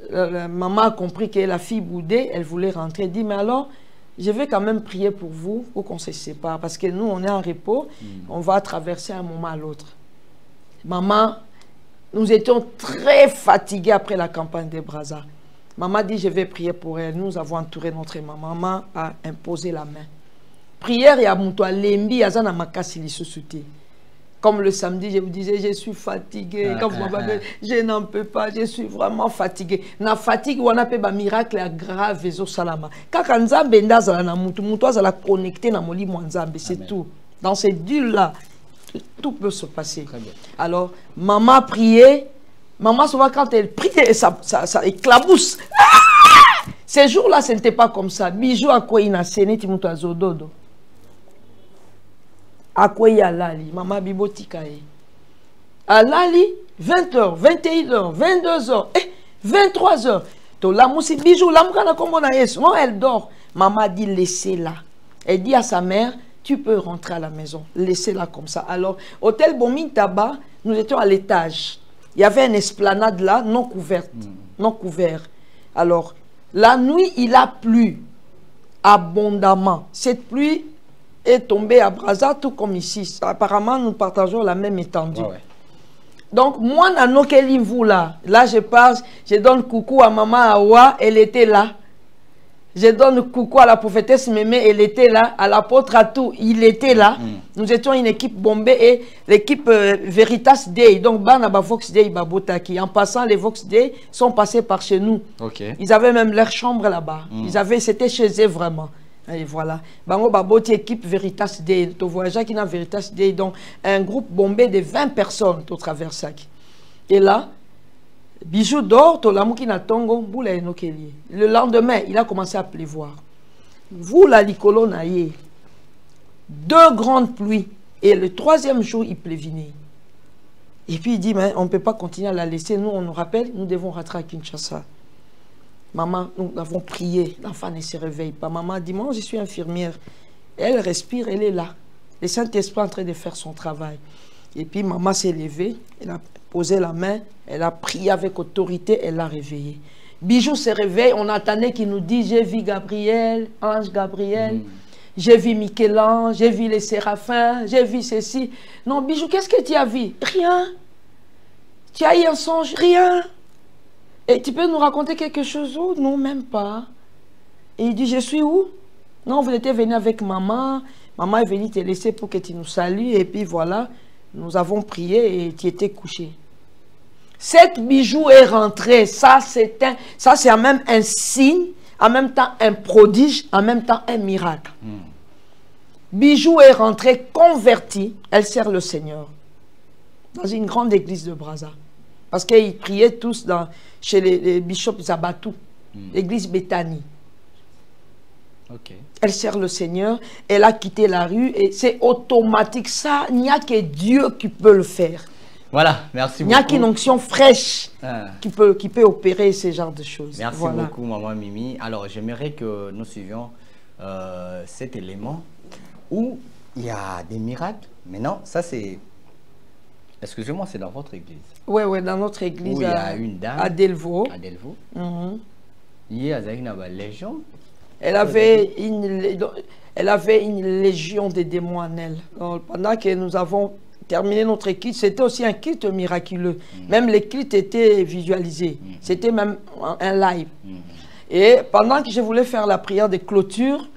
La maman a compris que la fille boudait, elle voulait rentrer. Elle dit, mais alors, je vais quand même prier pour vous, pour qu'on se sépare. Parce que nous, on est en repos, on va traverser un moment à l'autre. Maman, nous étions très fatigués après la campagne de Brazza. Maman dit, je vais prier pour elle. Nous avons entouré notre maman. Maman a imposé la main. Prière, il y a mon toit, lembi, azana makasi li sosuti. Comme le samedi, je vous disais, je suis fatigué. Quand vous m'avez dit, je n'en peux pas, je suis vraiment fatigué. Na fatigue, on a fait un miracle grave, et salama. Quand Nzambe ndazala na mutu, mutu azala connecté na moli Nzambe, c'est tout. Dans ces durs-là, tout peut se passer. Alors, maman priait. Maman, souvent, quand elle priait, ça éclabousse. Ah! Ces jours-là, ce n'était pas comme ça. Bijou à quoi il a séné, Timoto Azododo. À quoi il y a Lali, maman Bibotikae. À Lali, 20h, 21h, 22h, 23h. To la moussi bijou, la moukana comme on a yes. Non, elle dort. Maman dit laissez-la. Elle dit à sa mère, tu peux rentrer à la maison. Laissez-la comme ça. Alors, hôtel Bomin Taba, nous étions à l'étage. Il y avait une esplanade là, non couverte. Non couvert. Alors, la nuit, il a plu abondamment. Cette pluie est tombée à Brazza, tout comme ici. Apparemment, nous partageons la même étendue. Donc, moi, dans vous là, je passe, je donne coucou à maman Awa, elle était là. Je donne coucou à la prophétesse Mémé, elle était là. À l'apôtre Atou, il était là. Nous étions une équipe Bombay et l'équipe Veritas Day. Donc, Banaba Vox Day, Babotaki. En passant, les Vox Day sont passés par chez nous. Ils avaient même leur chambre là-bas. C'était chez eux vraiment. Et voilà. Bango Baboti, équipe Veritas Day. Tu vois, qui n'a Veritas Day. Donc, un groupe Bombay de 20 personnes au travers ça. Et là, Bijou dort, le lendemain, il a commencé à pleuvoir. Vous, la Licolo, naïe. 2 grandes pluies. Et le 3e jour, il pleuvinait. Et puis il dit, mais on ne peut pas continuer à la laisser. Nous, on nous rappelle, nous devons rentrer à Kinshasa. Maman, nous avons prié. L'enfant ne se réveille pas. Maman dit, moi, je suis infirmière. Elle respire, elle est là. Le Saint-Esprit est en train de faire son travail. Et puis maman s'est levée, elle a posé la main, elle a prié avec autorité, elle l'a réveillé. Bijou se réveille, on attendait qu'il nous dise, j'ai vu Gabriel, ange Gabriel, j'ai vu Michel-Ange, j'ai vu les séraphins, j'ai vu ceci. Non, Bijou, qu'est-ce que tu as vu? Rien. Tu as eu un songe? Rien. Et tu peux nous raconter quelque chose? Oh, non, même pas. Et il dit, je suis où? Non, vous étiez venu avec maman. Maman est venue te laisser pour que tu nous salues. Et puis voilà, nous avons prié et tu étais couché. Cette Bijou est rentrée. Ça, c'est même un signe, en même temps un prodige, en même temps un miracle. Bijou est rentrée convertie. Elle sert le Seigneur dans une grande église de Brazza. Parce qu'ils priaient tous chez les bishops Zabatou, l'église Bethany. Elle sert le Seigneur, elle a quitté la rue et c'est automatique. Ça, il n'y a que Dieu qui peut le faire. Voilà, merci beaucoup. Il n'y a qu'une onction fraîche qui peut opérer ce genre de choses. Merci beaucoup, maman Mimi. Alors, j'aimerais que nous suivions cet élément où il y a des miracles. Maintenant, ça c'est... Excusez-moi, c'est dans votre église. Oui, dans notre église. Où il y a une dame. À Delvaux. À Delvaux. Il y a une légion. Elle avait une légion de démons en elle. Donc, pendant que nous avons terminé notre culte, c'était aussi un culte miraculeux. Même les cultes étaient visualisés. C'était même un live. Et pendant que je voulais faire la prière de clôture,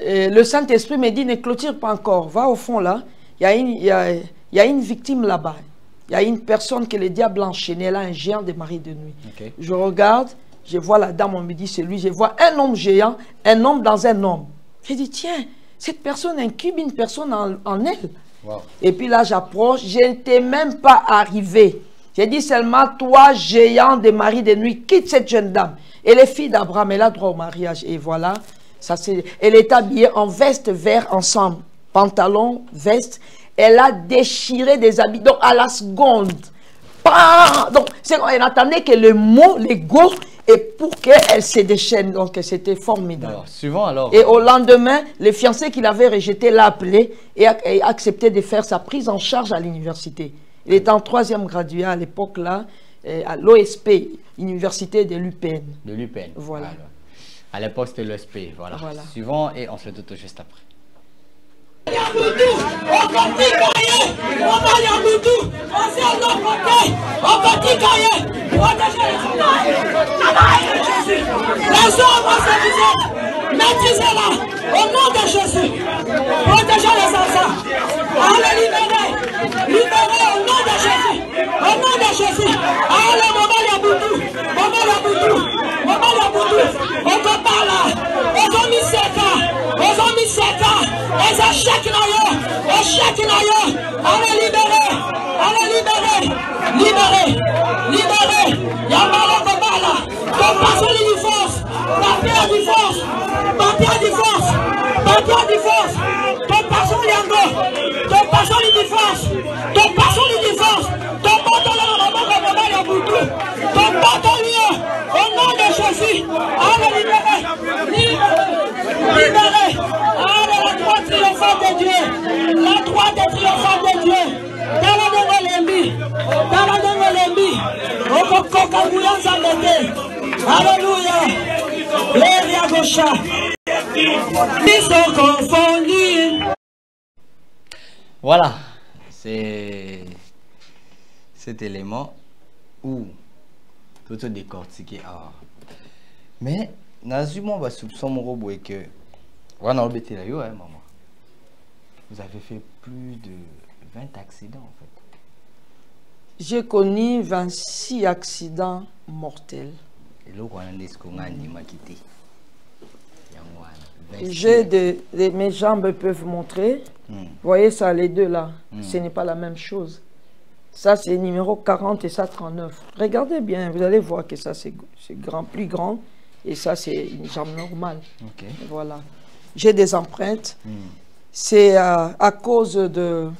le Saint-Esprit me dit, ne clôture pas encore. Va au fond là. Il y a une victime là-bas. Il y a une personne que le diable a enchaîné. Elle a un géant de mari de nuit. Je regarde. Je vois la dame, on me dit, c'est lui. Je vois un homme géant, un homme dans un homme. Je dis, tiens, cette personne incube une personne en elle. Et puis là, j'approche. Je n'étais même pas arrivé. J'ai dit seulement, toi, géant de mari de nuit, quitte cette jeune dame. Elle est fille d'Abraham, elle a droit au mariage. Et voilà, elle est habillée en veste vert ensemble. Pantalon, veste. Elle a déchiré des habits. Donc, à la seconde, donc, elle attendait que le mot, l'ego, et pour qu'elle se déchaîne. Donc c'était formidable. Alors, suivant alors. Et au lendemain, le fiancé qu'il avait rejeté l'a appelé et a accepté de faire sa prise en charge à l'université. Il était en 3e gradué à l'époque là, à l'OSP, Université de l'UPN. De l'UPN. Voilà. Alors, à l'époque c'était l'OSP. Voilà. Suivant et on se retrouve tout juste après. Maîtrisez-la au nom de Jésus. Protégez les enfants. Allez libérer. Libérer au nom de Jésus. Au nom de Jésus. Allez, maman Yaboudou. Maman Yaboudou. Maman Yaboudou. On te parle. Ils ont mis 7 ans. Ils ont mis 7 ans. Ils ont chèque naïo. Chèque naïo. Allez libérer. Allez libérer. Libérer. Libérer. Yamala Babala. Ton passé de divorce. Papier de divorce. Papier de divorce. Papier de divorce. Ton passé de yango. Ton passé de divorce. Ton passé de divorce. Ton pantalon de maman de Boutou. Ton pantalon au nom de Jésus. Allez libérer. Libérer. Libérer. Allez la droite triomphante de Dieu. La droite triomphante de Dieu. Taladongo Lembi. Taladongo Lembi. Okokoka Bouyanza Mete. Alléluia. Les Gaucha. Ils sont confondus. Voilà. C'est cet élément où tout est décortiqué. Mais, Nazuma va soupçonner mon robot et que. Voilà, maman. Vous avez fait plus de 20 accidents en fait. J'ai connu 26 accidents mortels. Et là, on a des mes jambes peuvent montrer. Vous voyez ça, les deux là, ce n'est pas la même chose. Ça, c'est numéro 40 et ça, 39. Regardez bien, vous allez voir que ça, c'est grand, plus grand. Et ça, c'est une jambe normale. Okay. Voilà. J'ai des empreintes. C'est à cause de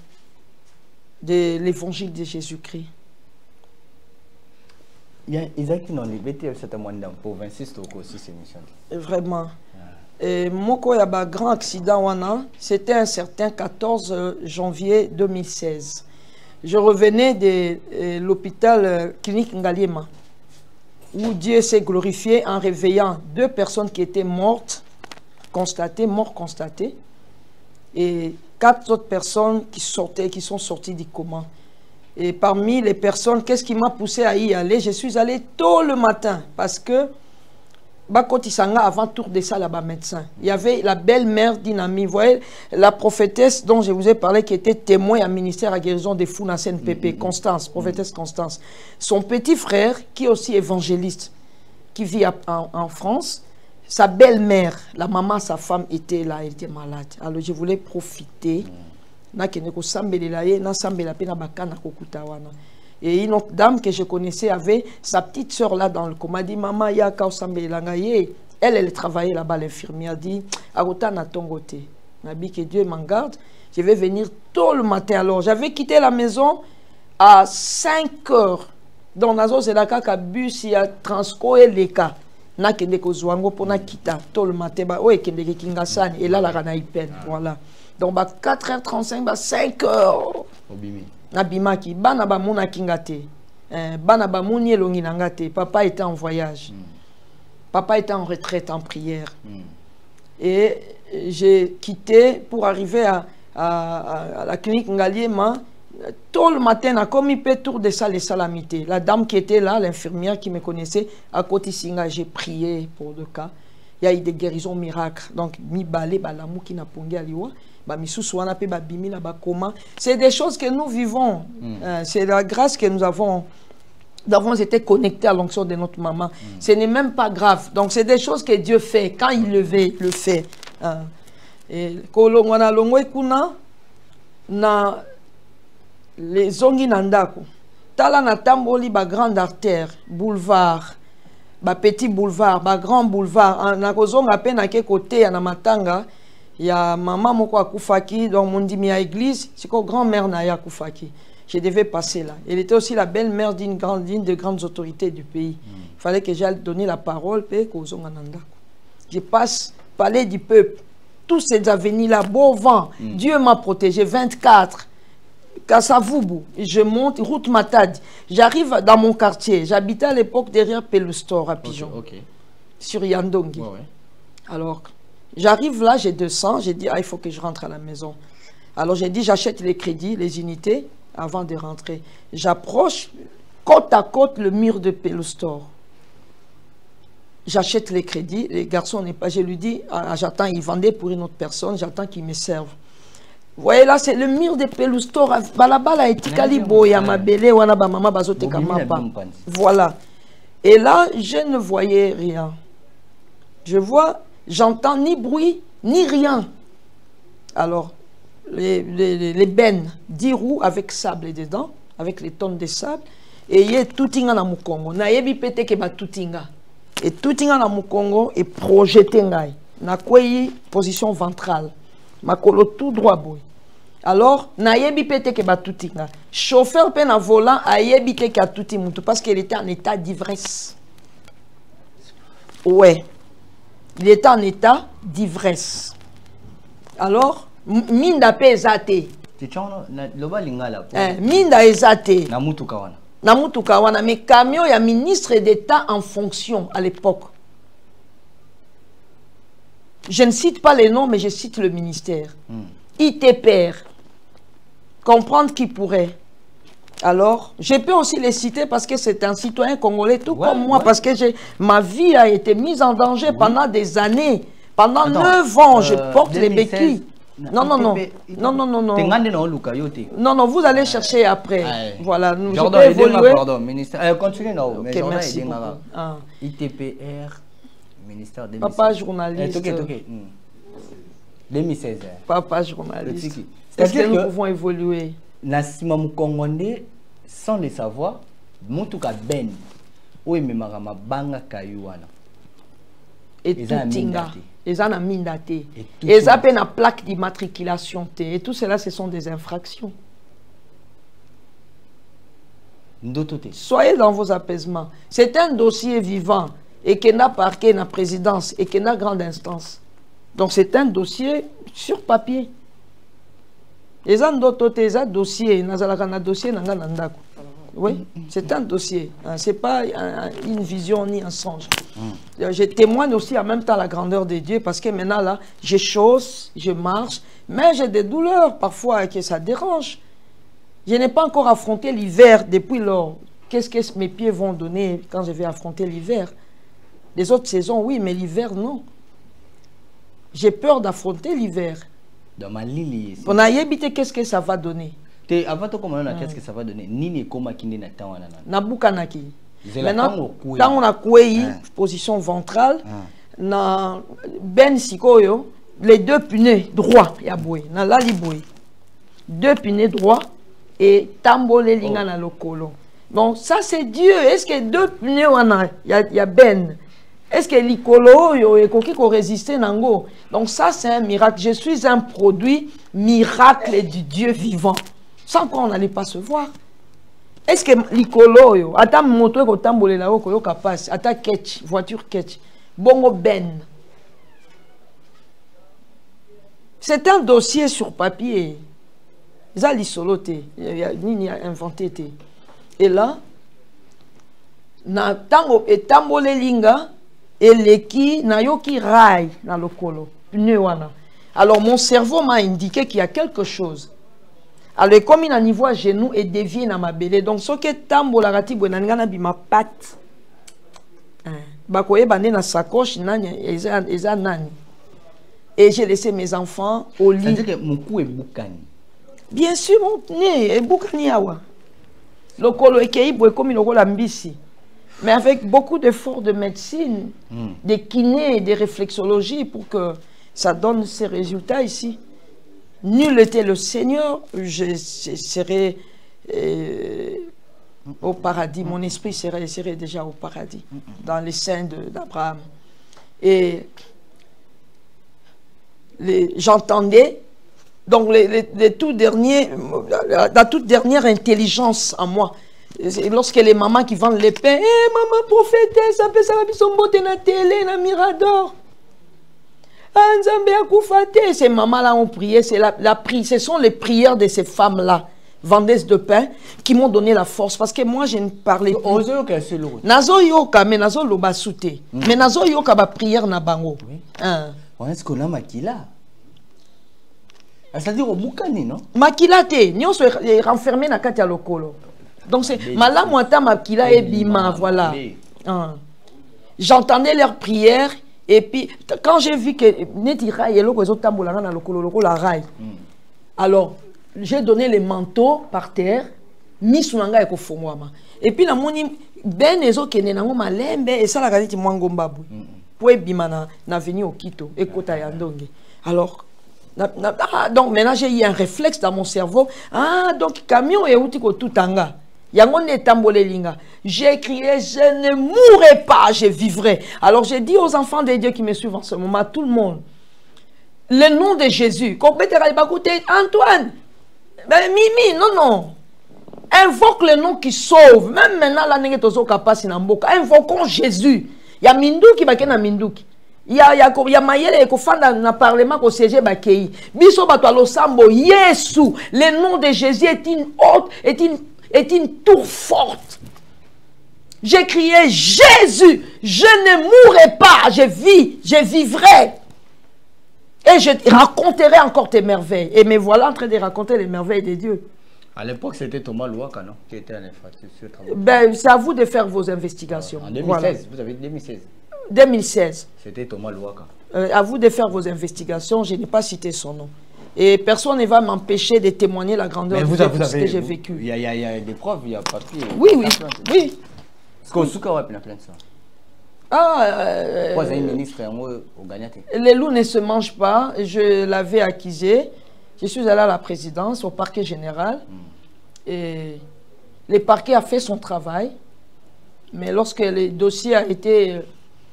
l'évangile de Jésus-Christ. Il y a Isaac qui n'a pas cette moindre pour 26 aussi, c'est mission. Vraiment. Moko y a un grand accident, c'était un certain 14 janvier 2016. Je revenais de l'hôpital clinique Ngaliema, où Dieu s'est glorifié en réveillant 2 personnes qui étaient mortes, morts constatées, et 4 autres personnes qui sont sorties du coma. Et parmi les personnes, qu'est-ce qui m'a poussé à y aller? Je suis allé tôt le matin parce que Bakotisanga, avant tour de ça, là-bas, médecin. Il y avait la belle-mère d'Inami. Vous voyez, la prophétesse dont je vous ai parlé, qui était témoin à ministère à guérison des fous dans CNPP, Constance, prophétesse Constance. Son petit frère, qui est aussi évangéliste, qui vit en France, sa belle-mère, la maman, sa femme, était là, elle était malade. Alors je voulais profiter. Et une autre dame que je connaissais avait sa petite soeur là dans le coma. Elle dit, maman, il y a elle travaillait là-bas, l'infirmière dit, Arota na tongote. Nabi que Dieu m'en garde, je vais venir tôt le matin. Alors j'avais quitté la maison à 5 heures. Donc nazo c'est la kaka bus il y a transco et les cas. Na kende ko zwango pona kita tôt le matin ba oye kende ki kingasani et là la rana ipen. Voilà. Donc bah 4h35 bah 5h. Obimi. Nabimaki bana ba muna kingate. Bana ba muni elongi nangate. Papa était en voyage. Papa était en retraite en prière. Et j'ai quitté pour arriver à la clinique Ngaliema. Tôt le matin, à comme il peut tour de ça les salamités. La dame qui était là, l'infirmière qui me connaissait, à côté Singa, j'ai prié pour le cas. Il y a eu des guérisons miracles. Donc, mi balé, balamou qui n'a pongé à liwa. C'est des choses que nous vivons. C'est la grâce que nous avons été connectés à l'onction de notre maman. Ce n'est même pas grave. Donc, c'est des choses que Dieu fait. Quand il le veut, il le fait. Et les zongi nandako tala na tamboli ba grande artère boulevard ba petit boulevard ba grand boulevard na kozonga pe na ke côté na matanga ya maman moko akufaki donc mon dimi à église c'est ko grand-mère na ya akufaki je devais passer là. Elle était aussi la belle-mère d'une de grandes autorités du pays. fallait que j'aille donner la parole. Je passe, palais du peuple. Tous ces avenirs-là, beau vent. Dieu m'a protégé. 24. Kassavoubou. Je monte, route Matadi. J'arrive dans mon quartier. J'habitais à l'époque derrière Pelostor à Pigeon. Sur Yandongi. Alors, j'arrive là, j'ai 200. J'ai dit, ah, il faut que je rentre à la maison. Alors, j'ai dit, j'achète les crédits, les unités, avant de rentrer. J'approche côte à côte le mur de Pelostor. J'achète les crédits, les garçons n'est pas. Je lui dis, ah, j'attends, ils vendaient pour une autre personne, j'attends qu'ils me servent. Vous voyez là, c'est le mur de Pelostor. Balabala et Tikalibo, Yamabele, Wanaba, Mama Bazote Kamapa. Voilà. Et là, je ne voyais rien. Je vois, j'entends ni bruit, ni rien. Alors, les bennes, 10 roues avec sable dedans, avec les tonnes de sable, et il y a tout inga na Mukongo. Na yebi pete ke ba tout inga. Et tout inga na Mukongo est projeté ngai. Na kweyi position ventrale. Makolo tout droit boy. Alors, na yebi pete ke ba tout inga. Chauffeur pe na volant a yebi te ke tout mutu parce qu'il était en état d'ivresse. Ouais. Il était en état d'ivresse. Alors, minda pe ezate. Minda ezate. Na mutuka wana. Namutuka wana, mais camion, il y a ministre d'État en fonction à l'époque. Je ne cite pas les noms, mais je cite le ministère. ITPR. Comprendre qui pourrait. Alors, je peux aussi les citer parce que c'est un citoyen congolais, tout comme moi, parce que ma vie a été mise en danger pendant des années. Pendant 9 ans, je porte les béquilles. Non, vous allez chercher après. Voilà, nous Jordan, je peux évoluer. Pardon, ministère. Continuez, non. Ok, merci beaucoup. ITPR, ministère des Papa journaliste. 2016. Papa journaliste. Est-ce que nous pouvons évoluer? Nassima Mukongondé, sans le savoir, Mutuka Ben, où est Memarama Banga Kayuana. Et tout tinga. Ils ont mis daté. Ils ont une plaque d'immatriculation. Et tout cela, ce sont des infractions. Soyez dans vos apaisements. C'est un dossier vivant et qui n'a parqué la présidence et qui n'a grande instance. Donc c'est un dossier sur papier. Ils ont d'autres dossiers. Ils ont un dossier. Oui, c'est un dossier. Ce n'est pas une vision ni un songe. Je témoigne aussi en même temps la grandeur de Dieu parce que maintenant, là, je chausse, je marche, mais j'ai des douleurs parfois que ça dérange. Je n'ai pas encore affronté l'hiver depuis lors. Qu'est-ce que mes pieds vont donner quand je vais affronter l'hiver? Les autres saisons, oui, mais l'hiver, non. J'ai peur d'affronter l'hiver. Dans ma ligne. On a évité qu'est-ce que ça va donner. Avant de commencer, qu'est-ce que ça va donner? Nini koma kinde na tawana na. Nabukanaki. Maintenant, quand on a koué position ventrale, na ben sikoyo, les deux punais droits ya boy, na la liboy. 2 punais droits et tambolé linga na lokolo. Bon, ça c'est Dieu. Est-ce que 2 punais wana ya ben? Est-ce que l'icolo yo et koki ko résister nango? Donc ça c'est un miracle. Je suis un produit miracle du Dieu vivant. Sans quoi on n'allait pas se voir. Est-ce que l'icolo, attends moto ko tambolé là ko yo capable, attends ketch, voiture ketch, bongo ben. C'est un dossier sur papier. Ils ont soloté, ni inventé. Et là, na tango et tambolé linga et leki na yoki rai na lokolo, pneu wana. Alors mon cerveau m'a indiqué qu'il y a quelque chose. Alors, comme il a un niveau à genoux et dévié dans ma belée. Donc, ce qui est tambo la rati, ma patte. Bakoye bande na sacoche, et j'ai laissé mes enfants au lit. C'est-à-dire que mon cou est boukani. Bien sûr, mon nez est boukani awa. Le colo est kéibo comme il a mbisi. Mais avec beaucoup d'efforts de médecine, de kiné, de réflexologie pour que ça donne ces résultats ici. Nul était le Seigneur, je serais au paradis. Mon esprit serait déjà au paradis, dans les seins d'Abraham. Et j'entendais, donc les tout derniers, la toute dernière intelligence en moi, lorsque les mamans qui vendent les pains, maman prophétesse, ça peut ça va son beauté na télé, na Mirador. Ces mamans-là ont prié, c'est ce sont les prières de ces femmes-là, vendeuses de pain, qui m'ont donné la force. Parce que moi, je ne parlais plus. Nazo yoka, mais nazo loba souté. Mais nazo yoka ba prière na bango. Est-ce qu'on a makila? C'est-à-dire au boukani, non? Makila te, nous sommes renfermés dans katia lokolo. Donc c'est malam wata makila et bima, voilà. J'entendais leurs prières. Et puis, quand j'ai vu que alors, j'ai donné les manteaux par terre, mis sous l'anga et kofongwama. Et puis, la moni, ben ezo kene nango malembe, et ça la gazette mwangombabou. Pour bimana, na venu au Quito, et kota yandonge. Alors, donc maintenant j'ai eu un réflexe dans mon cerveau. Ah, donc camion et outil ko tutanga. J'ai crié, je ne mourrai pas, je vivrai. Alors j'ai dit aux enfants de Dieu qui me suivent en ce moment, à tout le monde, le nom de Jésus, Antoine, Mimi, non. Invoque le nom qui sauve. Même maintenant, invoquons Jésus. Il y a Minduki, il y a Minduki. Il y a Mayele qui fait dans le parlement au CG Bakei. Biso Batualo Sambo, Yesu, le nom de Jésus est une tour forte. J'ai crié, Jésus, je ne mourrai pas, je vis, je vivrai. Et je raconterai encore tes merveilles. Et me voilà en train de raconter les merveilles de Dieu. À l'époque, c'était Thomas Louaka, non? Qui était en infrastructure. Ben, c'est à vous de faire vos investigations. En 2016, voilà. Vous avez dit 2016. 2016. C'était Thomas Louaka. À vous de faire vos investigations, je n'ai pas cité son nom. Et personne ne va m'empêcher de témoigner la grandeur de ce que j'ai vécu. Il y a des preuves, il y a papier. Oui. Est-ce qu'on souka ouais plein de ça? Ministre les loups ne se mangent pas. Je l'avais accusé. Je suis allé à la présidence, au parquet général. Et le parquet a fait son travail. Mais lorsque le dossier a été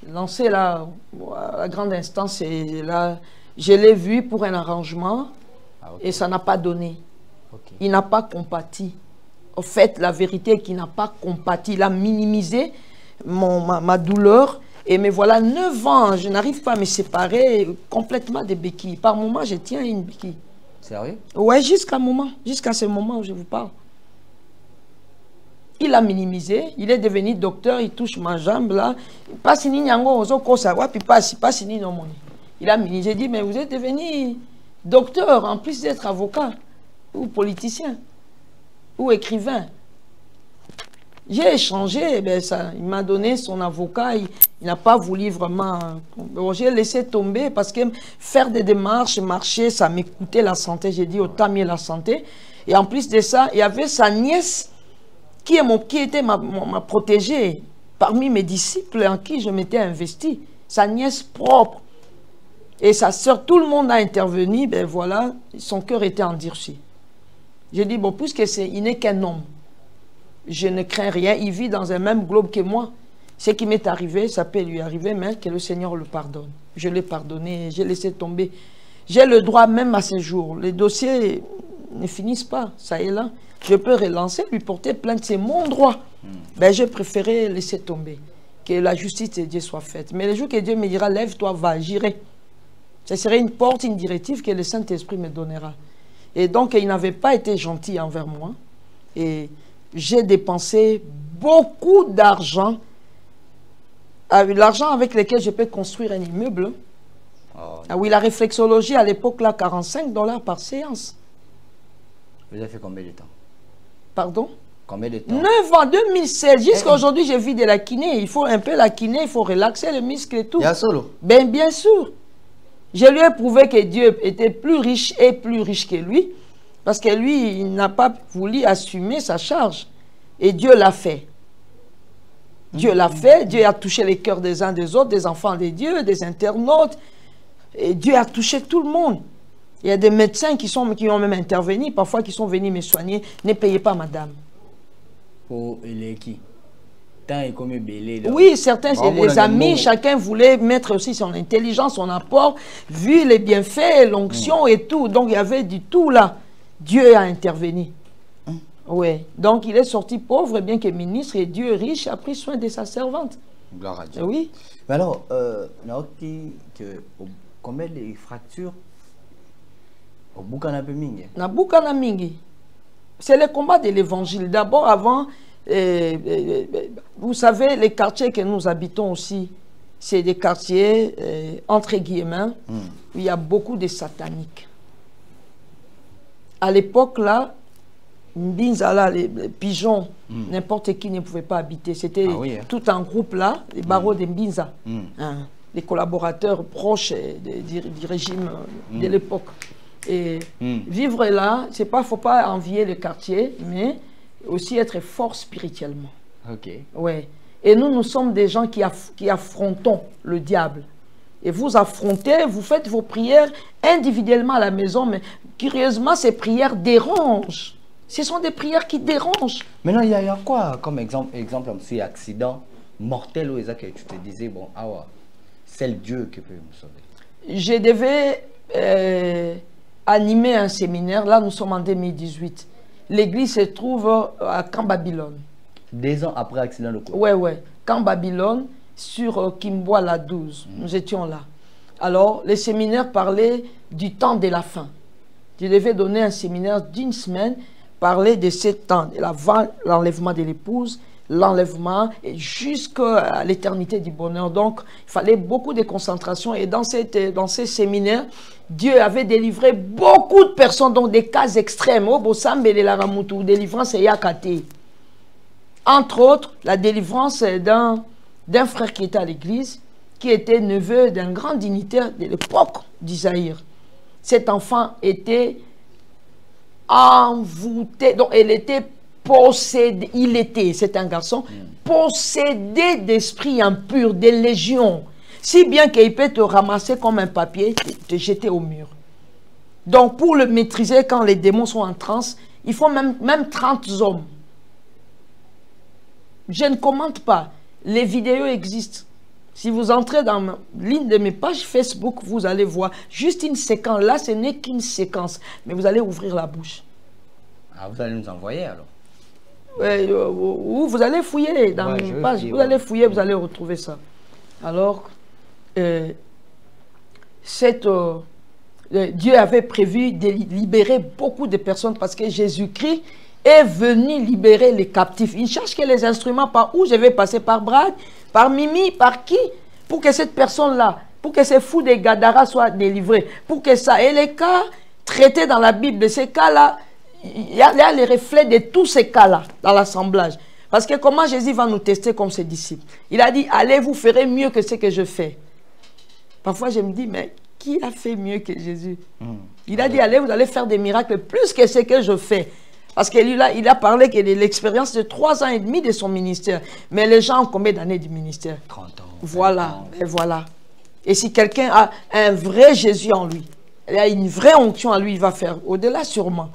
lancé là, à la grande instance, et là, je l'ai vu pour un arrangement. Et ça n'a pas donné. Il n'a pas compati. En fait, la vérité est qu'il n'a pas compati. Il a minimisé ma douleur. Et me voilà 9 ans. Je n'arrive pas à me séparer complètement des béquilles. Par moment, je tiens une béquille. Sérieux? Oui, jusqu'à ce moment où je vous parle. Il a minimisé. Il est devenu docteur. Il touche ma jambe là. Il a minimisé. J'ai dit, mais vous êtes devenu docteur en plus d'être avocat ou politicien ou écrivain. J'ai échangé, il m'a donné son avocat, il n'a pas voulu vraiment... J'ai laissé tomber parce que faire des démarches, marcher, ça m'écoutait la santé. J'ai dit autant mieux la santé. Et en plus de ça, il y avait sa nièce qui était ma protégée parmi mes disciples en qui je m'étais investi. Sa nièce propre. Et sa soeur, tout le monde a intervenu, voilà, son cœur était endurci. J'ai dit, bon, puisqu'il n'est qu'un homme, je ne crains rien, il vit dans un même globe que moi. Ce qui m'est arrivé, ça peut lui arriver, mais que le Seigneur le pardonne. Je l'ai pardonné, j'ai laissé tomber. J'ai le droit même à ce jour. Les dossiers ne finissent pas, ça est là. Je peux relancer, lui porter plainte, c'est mon droit. J'ai préféré laisser tomber. Que la justice de Dieu soit faite. Mais le jour que Dieu me dira, lève-toi, va, j'irai. Ce serait une porte, une directive que le Saint-Esprit me donnera. Et donc, il n'avait pas été gentil envers moi. Et j'ai dépensé beaucoup d'argent. L'argent avec lequel je peux construire un immeuble. Ah oui, la réflexologie à l'époque, là, $45 par séance. Vous avez fait combien de temps? Pardon? Combien de temps? 9 ans, 2016. Jusqu'à aujourd'hui, j'ai vu de la kiné. Il faut un peu la kiné, il faut relaxer le muscle et tout. Il y a solo? Bien sûr. Je lui ai prouvé que Dieu était plus riche que lui. Parce que lui, il n'a pas voulu assumer sa charge. Et Dieu l'a fait. Dieu l'a fait. Dieu a touché les cœurs des uns des autres, des enfants de Dieu, des internautes. Et Dieu a touché tout le monde. Il y a des médecins qui ont même intervenu, parfois qui sont venus me soigner. Ne payez pas, madame. Pour les qui? Oui, certains, les amis, chacun voulait mettre aussi son intelligence, son apport, vu les bienfaits, l'onction et tout. Donc il y avait du tout là. Dieu a intervenu. Oui. Donc il est sorti pauvre, bien que ministre, et Dieu riche a pris soin de sa servante. Gloire à Dieu. Oui. Mais alors, combien de fractures au Bukana Mingi? Na Bukana Mingi. C'est le combat de l'évangile. D'abord, avant, vous savez, les quartiers que nous habitons aussi, c'est des quartiers, entre guillemets, où il y a beaucoup de sataniques. À l'époque, là, Mbinzala, les pigeons, n'importe qui ne pouvait pas habiter. C'était tout un groupe là, les barreaux de Mbinza, les collaborateurs proches du régime de l'époque. Et vivre là, c'est pas, faut pas envier le quartier, mais aussi être fort spirituellement. Ok. Ouais. Et nous sommes des gens qui affrontons le diable. Et vous affrontez, vous faites vos prières individuellement à la maison, mais curieusement, ces prières dérangent. Ce sont des prières qui dérangent. Maintenant, il y a quoi comme exemple si accident mortel ou que tu te disais, bon, c'est le Dieu qui peut me sauver? Je devais animer un séminaire. Là, nous sommes en 2018. L'église se trouve à Camp Babylone. 2 ans après l'accident de quoi? Oui. Camp Babylone, sur Kimboa la 12. Nous étions là. Alors, le séminaire parlait du temps de la fin. Je devais donner un séminaire d'1 semaine, parler de ce temps, l'enlèvement de l'épouse, l'enlèvement jusqu'à l'éternité du bonheur. Donc, il fallait beaucoup de concentration. Et dans ces séminaires, Dieu avait délivré beaucoup de personnes, donc des cas extrêmes. Délivrance et Yakate. Entre autres, la délivrance d'un frère qui était à l'église, qui était neveu d'un grand dignitaire de l'époque d'Isaïr. Cet enfant était envoûté, donc il était possédé, c'est un garçon, possédé d'esprits impurs, des légions, si bien qu'il peut te ramasser comme un papier, te jeter au mur. Donc pour le maîtriser, quand les démons sont en transe, il faut même 30 hommes. Je ne commente pas, les vidéos existent. Si vous entrez dans l'une de mes pages Facebook, vous allez voir juste une séquence. Là, ce n'est qu'une séquence. Mais vous allez ouvrir la bouche. Ah, vous allez nous envoyer alors? Ou vous allez fouiller dans mes pages. Vous allez fouiller, vous allez retrouver ça. Alors, Dieu avait prévu de libérer beaucoup de personnes parce que Jésus-Christ est venu libérer les captifs. Il cherche que les instruments par où je vais passer, par Brad, par Mimi, par qui? Pour que cette personne-là, pour que ces fous de Gadara soient délivrés, pour que ça. Et les cas traités dans la Bible, de ces cas-là, il y a les reflets de tous ces cas-là dans l'assemblage. Parce que comment Jésus va nous tester comme ses disciples? Il a dit, allez, vous ferez mieux que ce que je fais. Parfois, je me dis, mais qui a fait mieux que Jésus? Il a dit, allez, vous allez faire des miracles plus que ce que je fais. Parce qu'il a parlé de l'expérience de 3 ans et demi de son ministère. Mais les gens ont combien d'années du ministère? 30 ans. Voilà, et voilà. Et si quelqu'un a un vrai Jésus en lui, il a une vraie onction en lui, il va faire au-delà sûrement.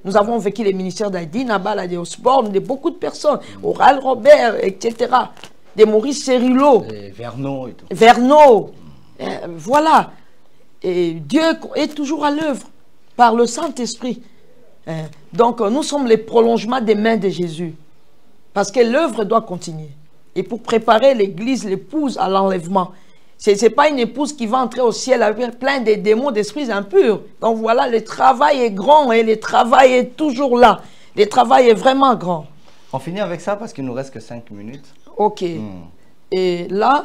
Nous avons vécu les ministères d'Aïdi, Nabala, de Osborne, de beaucoup de personnes, Oral Robert, etc. De Maurice Cérillo. Verneau et tout. Verneau. Voilà. Et Dieu est toujours à l'œuvre par le Saint-Esprit. Donc, nous sommes les prolongements des mains de Jésus. Parce que l'œuvre doit continuer. Et pour préparer l'église, l'épouse à l'enlèvement. Ce n'est pas une épouse qui va entrer au ciel avec plein de démons, d'esprits impurs. Donc voilà, le travail est grand et le travail est toujours là. Le travail est vraiment grand. On finit avec ça parce qu'il ne nous reste que 5 minutes. Ok. Et là,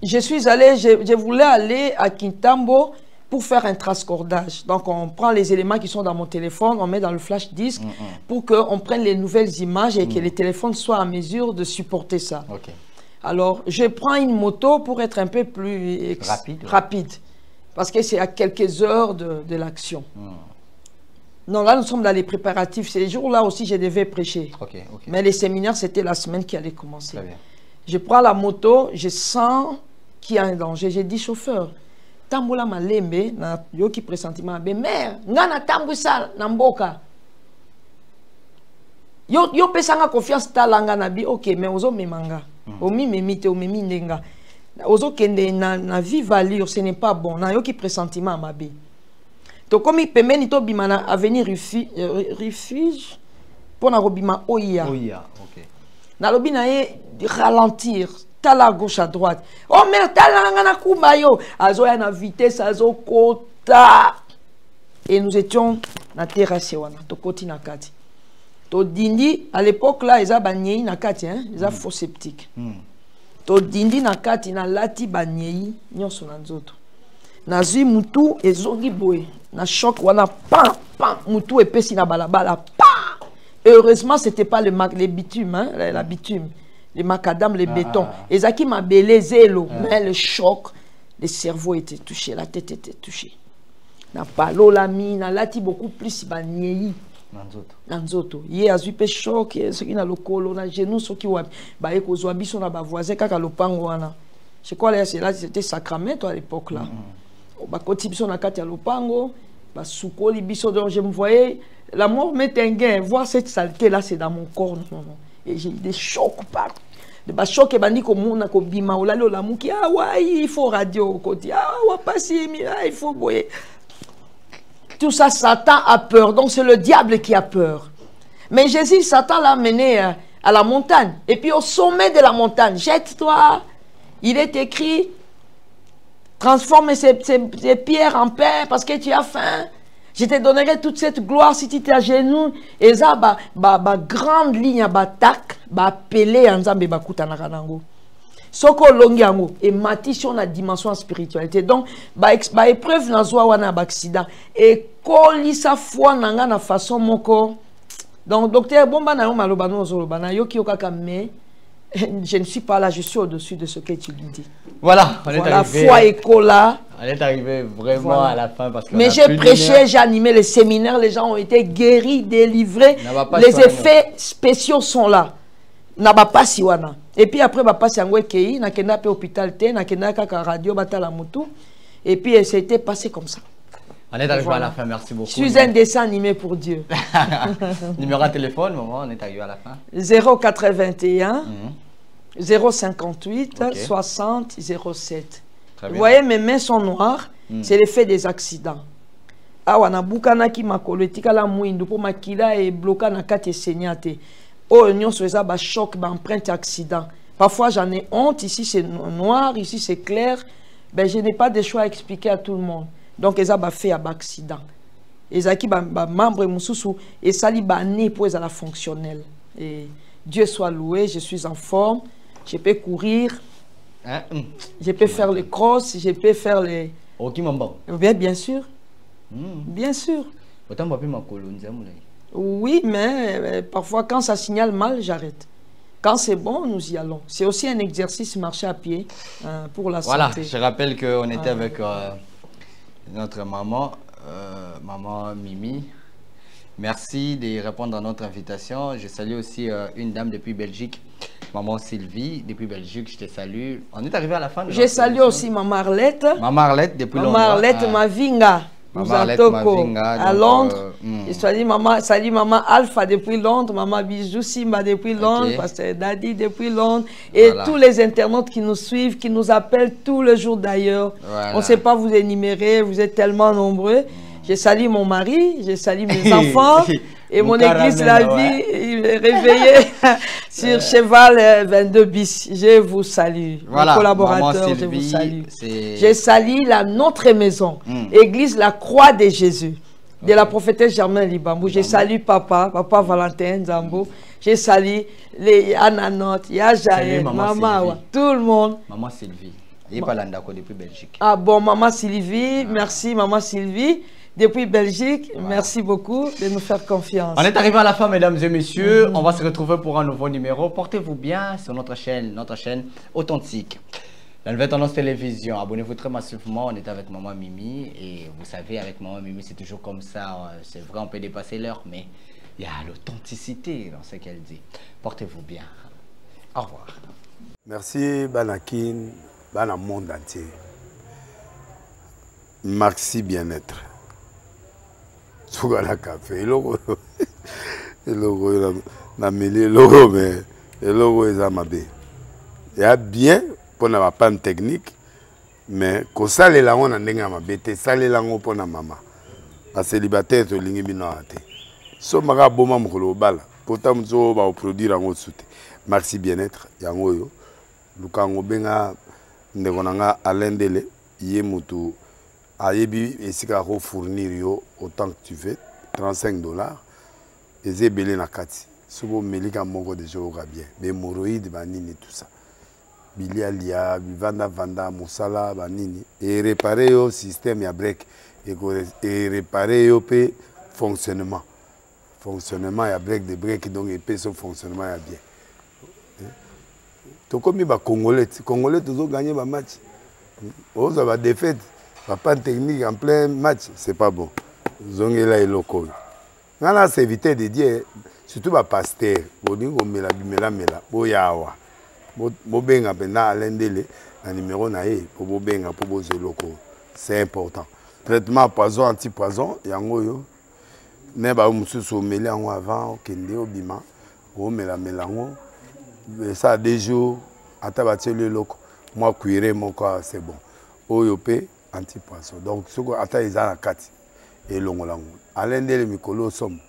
je voulais aller à Kintambo pour faire un transcordage. Donc, on prend les éléments qui sont dans mon téléphone, on met dans le flash disk pour qu'on prenne les nouvelles images et que les téléphones soient en mesure de supporter ça. Okay. Alors, je prends une moto pour être un peu plus rapide parce que c'est à quelques heures de l'action. Non, là, nous sommes dans les préparatifs. Ces jours-là aussi, je devais prêcher. Mais les séminaires, c'était la semaine qui allait commencer. Je prends la moto, je sens qu'il y a un danger. J'ai dit, chauffeur, tamboula malembe na yoki pressentiment be mère ngana tambusa na mboka yo pesanga confiance talanga na bi ok mais ozo memanga omi memite o memi ndenga ozo kende na vive allure ce n'est pas bon na yoki pressentiment mabe to komi pemeni to bimana avenir refuge pour na robima oya. Oya, ok. Na lobina ye ralentir, tala à gauche à droite. Oh merde, tala ngana kumayo. Azo ya na vitesse, azo kota. Et nous étions na terrasse wana, to koti na kati. To dindi à l'époque là, ils a bagné na kati hein, ils a faux sceptique. To dindi na kati na lati bagné nyonso na nzoto. Na zui mutu ezongi boye, na choc wana pam pam mutu epesi na balabala pam. Heureusement c'était pas les bitumes hein, la bitume, les macadam, les bétons. Ezaki m'a belé zélo, mais le choc, le cerveau était touché, la tête était touchée. Na palo la mine, na lati beaucoup plus bagné. Nanzoto ye azui pe choc ce qui na lokolo na genou ce qui wapi ba eko zo biso na ba voisin kaka lopango wana je crois là c'était Sacramento à l'époque là ba koti biso na kati ya lopango ba sukoli biso donc je me voyais la mort m'éteint voir cette saleté là c'est dans mon corps non et j'ai des chocs partout de ba choc e bandi ko mona ko bima olalo la muki ah ouais il faut radio koti ah wa passer il faut boyer. Tout ça, Satan a peur. Donc, c'est le diable qui a peur. Mais Jésus, Satan l'a mené à la montagne. Et puis, au sommet de la montagne, jette-toi. Il est écrit, transforme ces pierres en pain parce que tu as faim. Je te donnerai toute cette gloire si tu t'es à genoux. Et ça, grande ligne, tak, appelé en Zambé, kutana nango. Soko longiango et mati sur la dimension spiritualité donc épreuve na zwa wana accident et koli sa foi nanga na façon moko donc docteur bomba na yo maloba no zoloba na yo ki okaka mais je ne suis pas là, je suis au-dessus de ce que tu me dis. Voilà, on est arrivé. La foi écola. On est arrivé vraiment à la fin parce que. Mais j'ai prêché, j'ai animé les séminaires, les gens ont été guéris, délivrés. Les effets spéciaux sont là. Naba pas siwana. Et puis après ba passe yango kei na kenda pe hôpital te na kenda kaka radio batala mutu et puis ça a été passé comme ça. On est arrivé à la fin, merci beaucoup. Je suis un dessin animé pour Dieu. Numéro de téléphone, maman, on est arrivé à la fin. 081 058 60 07. Vous voyez, mes mains sont noires, c'est l'effet des accidents. Ah, on a bukana ki makolo etika la muindu pour makila et bloquer na kati seignate. Oh, union sur ça, bah choc, bah empreinte accident. Parfois j'en ai honte, ici c'est noir, ici c'est clair. Ben je n'ai pas de choix à expliquer à tout le monde. Donc ils ont fait un accident. Ils ont membre mususu et sali bané pour la fonctionnelle. Et Dieu soit loué, je suis en forme, je peux courir, je peux faire les crosses, je peux faire les. Bien sûr, bien sûr. Oui, mais parfois quand ça signale mal, j'arrête. Quand c'est bon, nous y allons. C'est aussi un exercice marcher à pied pour la santé. Voilà, je rappelle qu'on était avec notre maman, maman Mimi. Merci de répondre à notre invitation. Je salue aussi une dame depuis Belgique, maman Sylvie, depuis Belgique, je te salue. On est arrivé à la fin de Je salue aussi maman Arlette. Maman Arlette depuis Londres. Maman Arlette Mavinga. À Londres. Et salut maman Alpha depuis Londres, maman Bijou Simba depuis Londres, pasteur Daddy depuis Londres, et tous les internautes qui nous suivent, qui nous appellent tous les jours d'ailleurs. On ne sait pas vous énumérer, vous êtes tellement nombreux. Je salue mon mari, je salue mes enfants et mon église La Vie, il est réveillé sur Cheval 22 bis. Je vous salue. Voilà, mes collaborateurs, je vous salue. Je salue notre maison, église La Croix de Jésus, de la prophétesse Germaine Libambou. Je salue papa Valentin Zambo. Je salue les Ananotes, Yajaël, maman, tout le monde. Maman Sylvie, il n'est pas là depuis Belgique. Ah bon, maman Sylvie, merci maman Sylvie. Depuis Belgique, merci beaucoup de nous faire confiance. On est arrivé à la fin, mesdames et messieurs. On va se retrouver pour un nouveau numéro. Portez-vous bien sur notre chaîne authentique. La Nouvelle Tendance Télévision. Abonnez-vous très massivement. On est avec maman Mimi. Et vous savez, avec maman Mimi, c'est toujours comme ça. C'est vrai, on peut dépasser l'heure, mais il y a l'authenticité dans ce qu'elle dit. Portez-vous bien. Au revoir. Merci, Banakin, Bana monde entier. Merci bien-être. Sougala café, le logo na mêlé logo mais le logo est amabé. Il y a bien pour na panne technique mais ko sale la on ndenga mabete sale la ngo pour na mama. A célibataire to lingi bino ate. So maka boma mukolo bala Pourtant, nous va produire en soute. Merci bien-être. Yango yo. Lukango benga ndekonanga Alain Dele. Yemutu ayebi esika ko fournir yo autant que tu veux. $35. Eze belé na kati. Sobo melika moko de joga bien. Hémorroïdes banini tout ça. Bilialia, vanda musala banini. Et réparer yo système ya break et réparer yo pe fonctionnement. Fonctionnement ya break de break donc et pe son fonctionnement ya bien. To comme ba congolais toujours gagner ba match. On va défaite, pas de technique en plein match, c'est pas bon. Zongela et loco. Ngana c'est éviter de dire surtout ba pasteur, boningo mela boyawa. Bobenga pena Alain Dele na numéro na ye pour bobenga pour bozo loco. C'est important. Traitement poison anti-poison yango yo. Ne ba mususu meli yango avant kende obima. O mela ngo. Ça a des jours ata ba tele loco. Moi cuire mon corps c'est bon. Oyopé anti-poison. Donc ce que ata ezala kati et longolango. Alain Dele mikolo somme.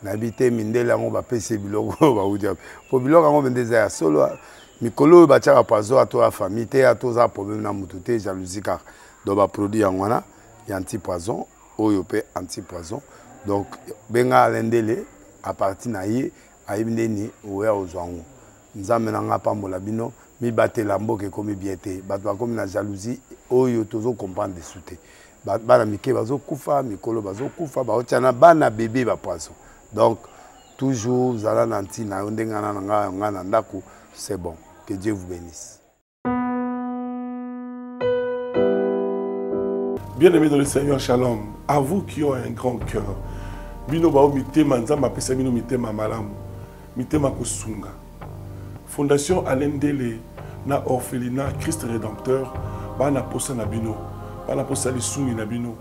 N'habité mindele yango ba pese biloko ba udia. Po biloko yango bendeza solo mikolo ba tchaka poison à toi famille te à toi problème na mututé jalousie car donc ba produit yango wana anti-poison oyopé anti-poison. Donc benga Alain Dele à partir na ye ayibindeni oya ozwango. Nzambe nanga pambola bino mi batela mboke komi biete bato bakomi na jalousie oyo tozo comprendre souté bana mike bazo kufa mikolo bazo kufa baotiana bana bébé ba poisson. Donc toujours zala nanti na ndengana nga ngana ndako c'est bon. Que Dieu vous bénisse. Bien-aimés dans le Seigneur, shalom. À vous qui ont un grand cœur. Bino bao mitema nzamba pesa bino mitema malamu. Mitema kosunga. Fondation Alain Dele na orphelinat Christ Rédempteur bana posa na bino. Bana posa lisungi na bino.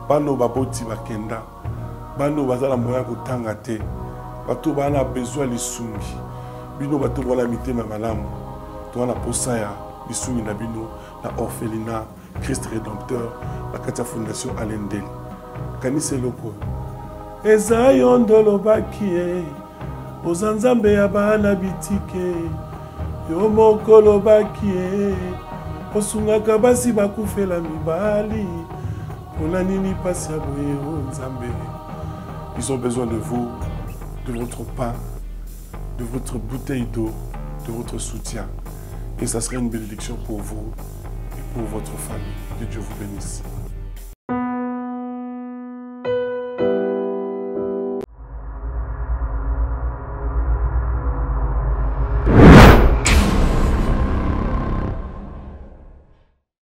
Bano baboti bakenda. Bano bazala moya kotanga te. Bato bana besoin lisungi. Bino bato wala mitema malamu. To na posa ya lisungi na bino na orphelinat Christ Rédempteur la Katia Fondation Alain Dele. Kanise loko. Eza yondolo bakie. Ozanzambe ya bana bitike. Yo mokolo bakie. Osungaka basi bakufela mibali. Pona nini pasi ya boye onzambe. Ils ont besoin de vous, de votre pain, de votre bouteille d'eau, de votre soutien. Et ça serait une bénédiction pour vous et pour votre famille. Que Dieu vous bénisse.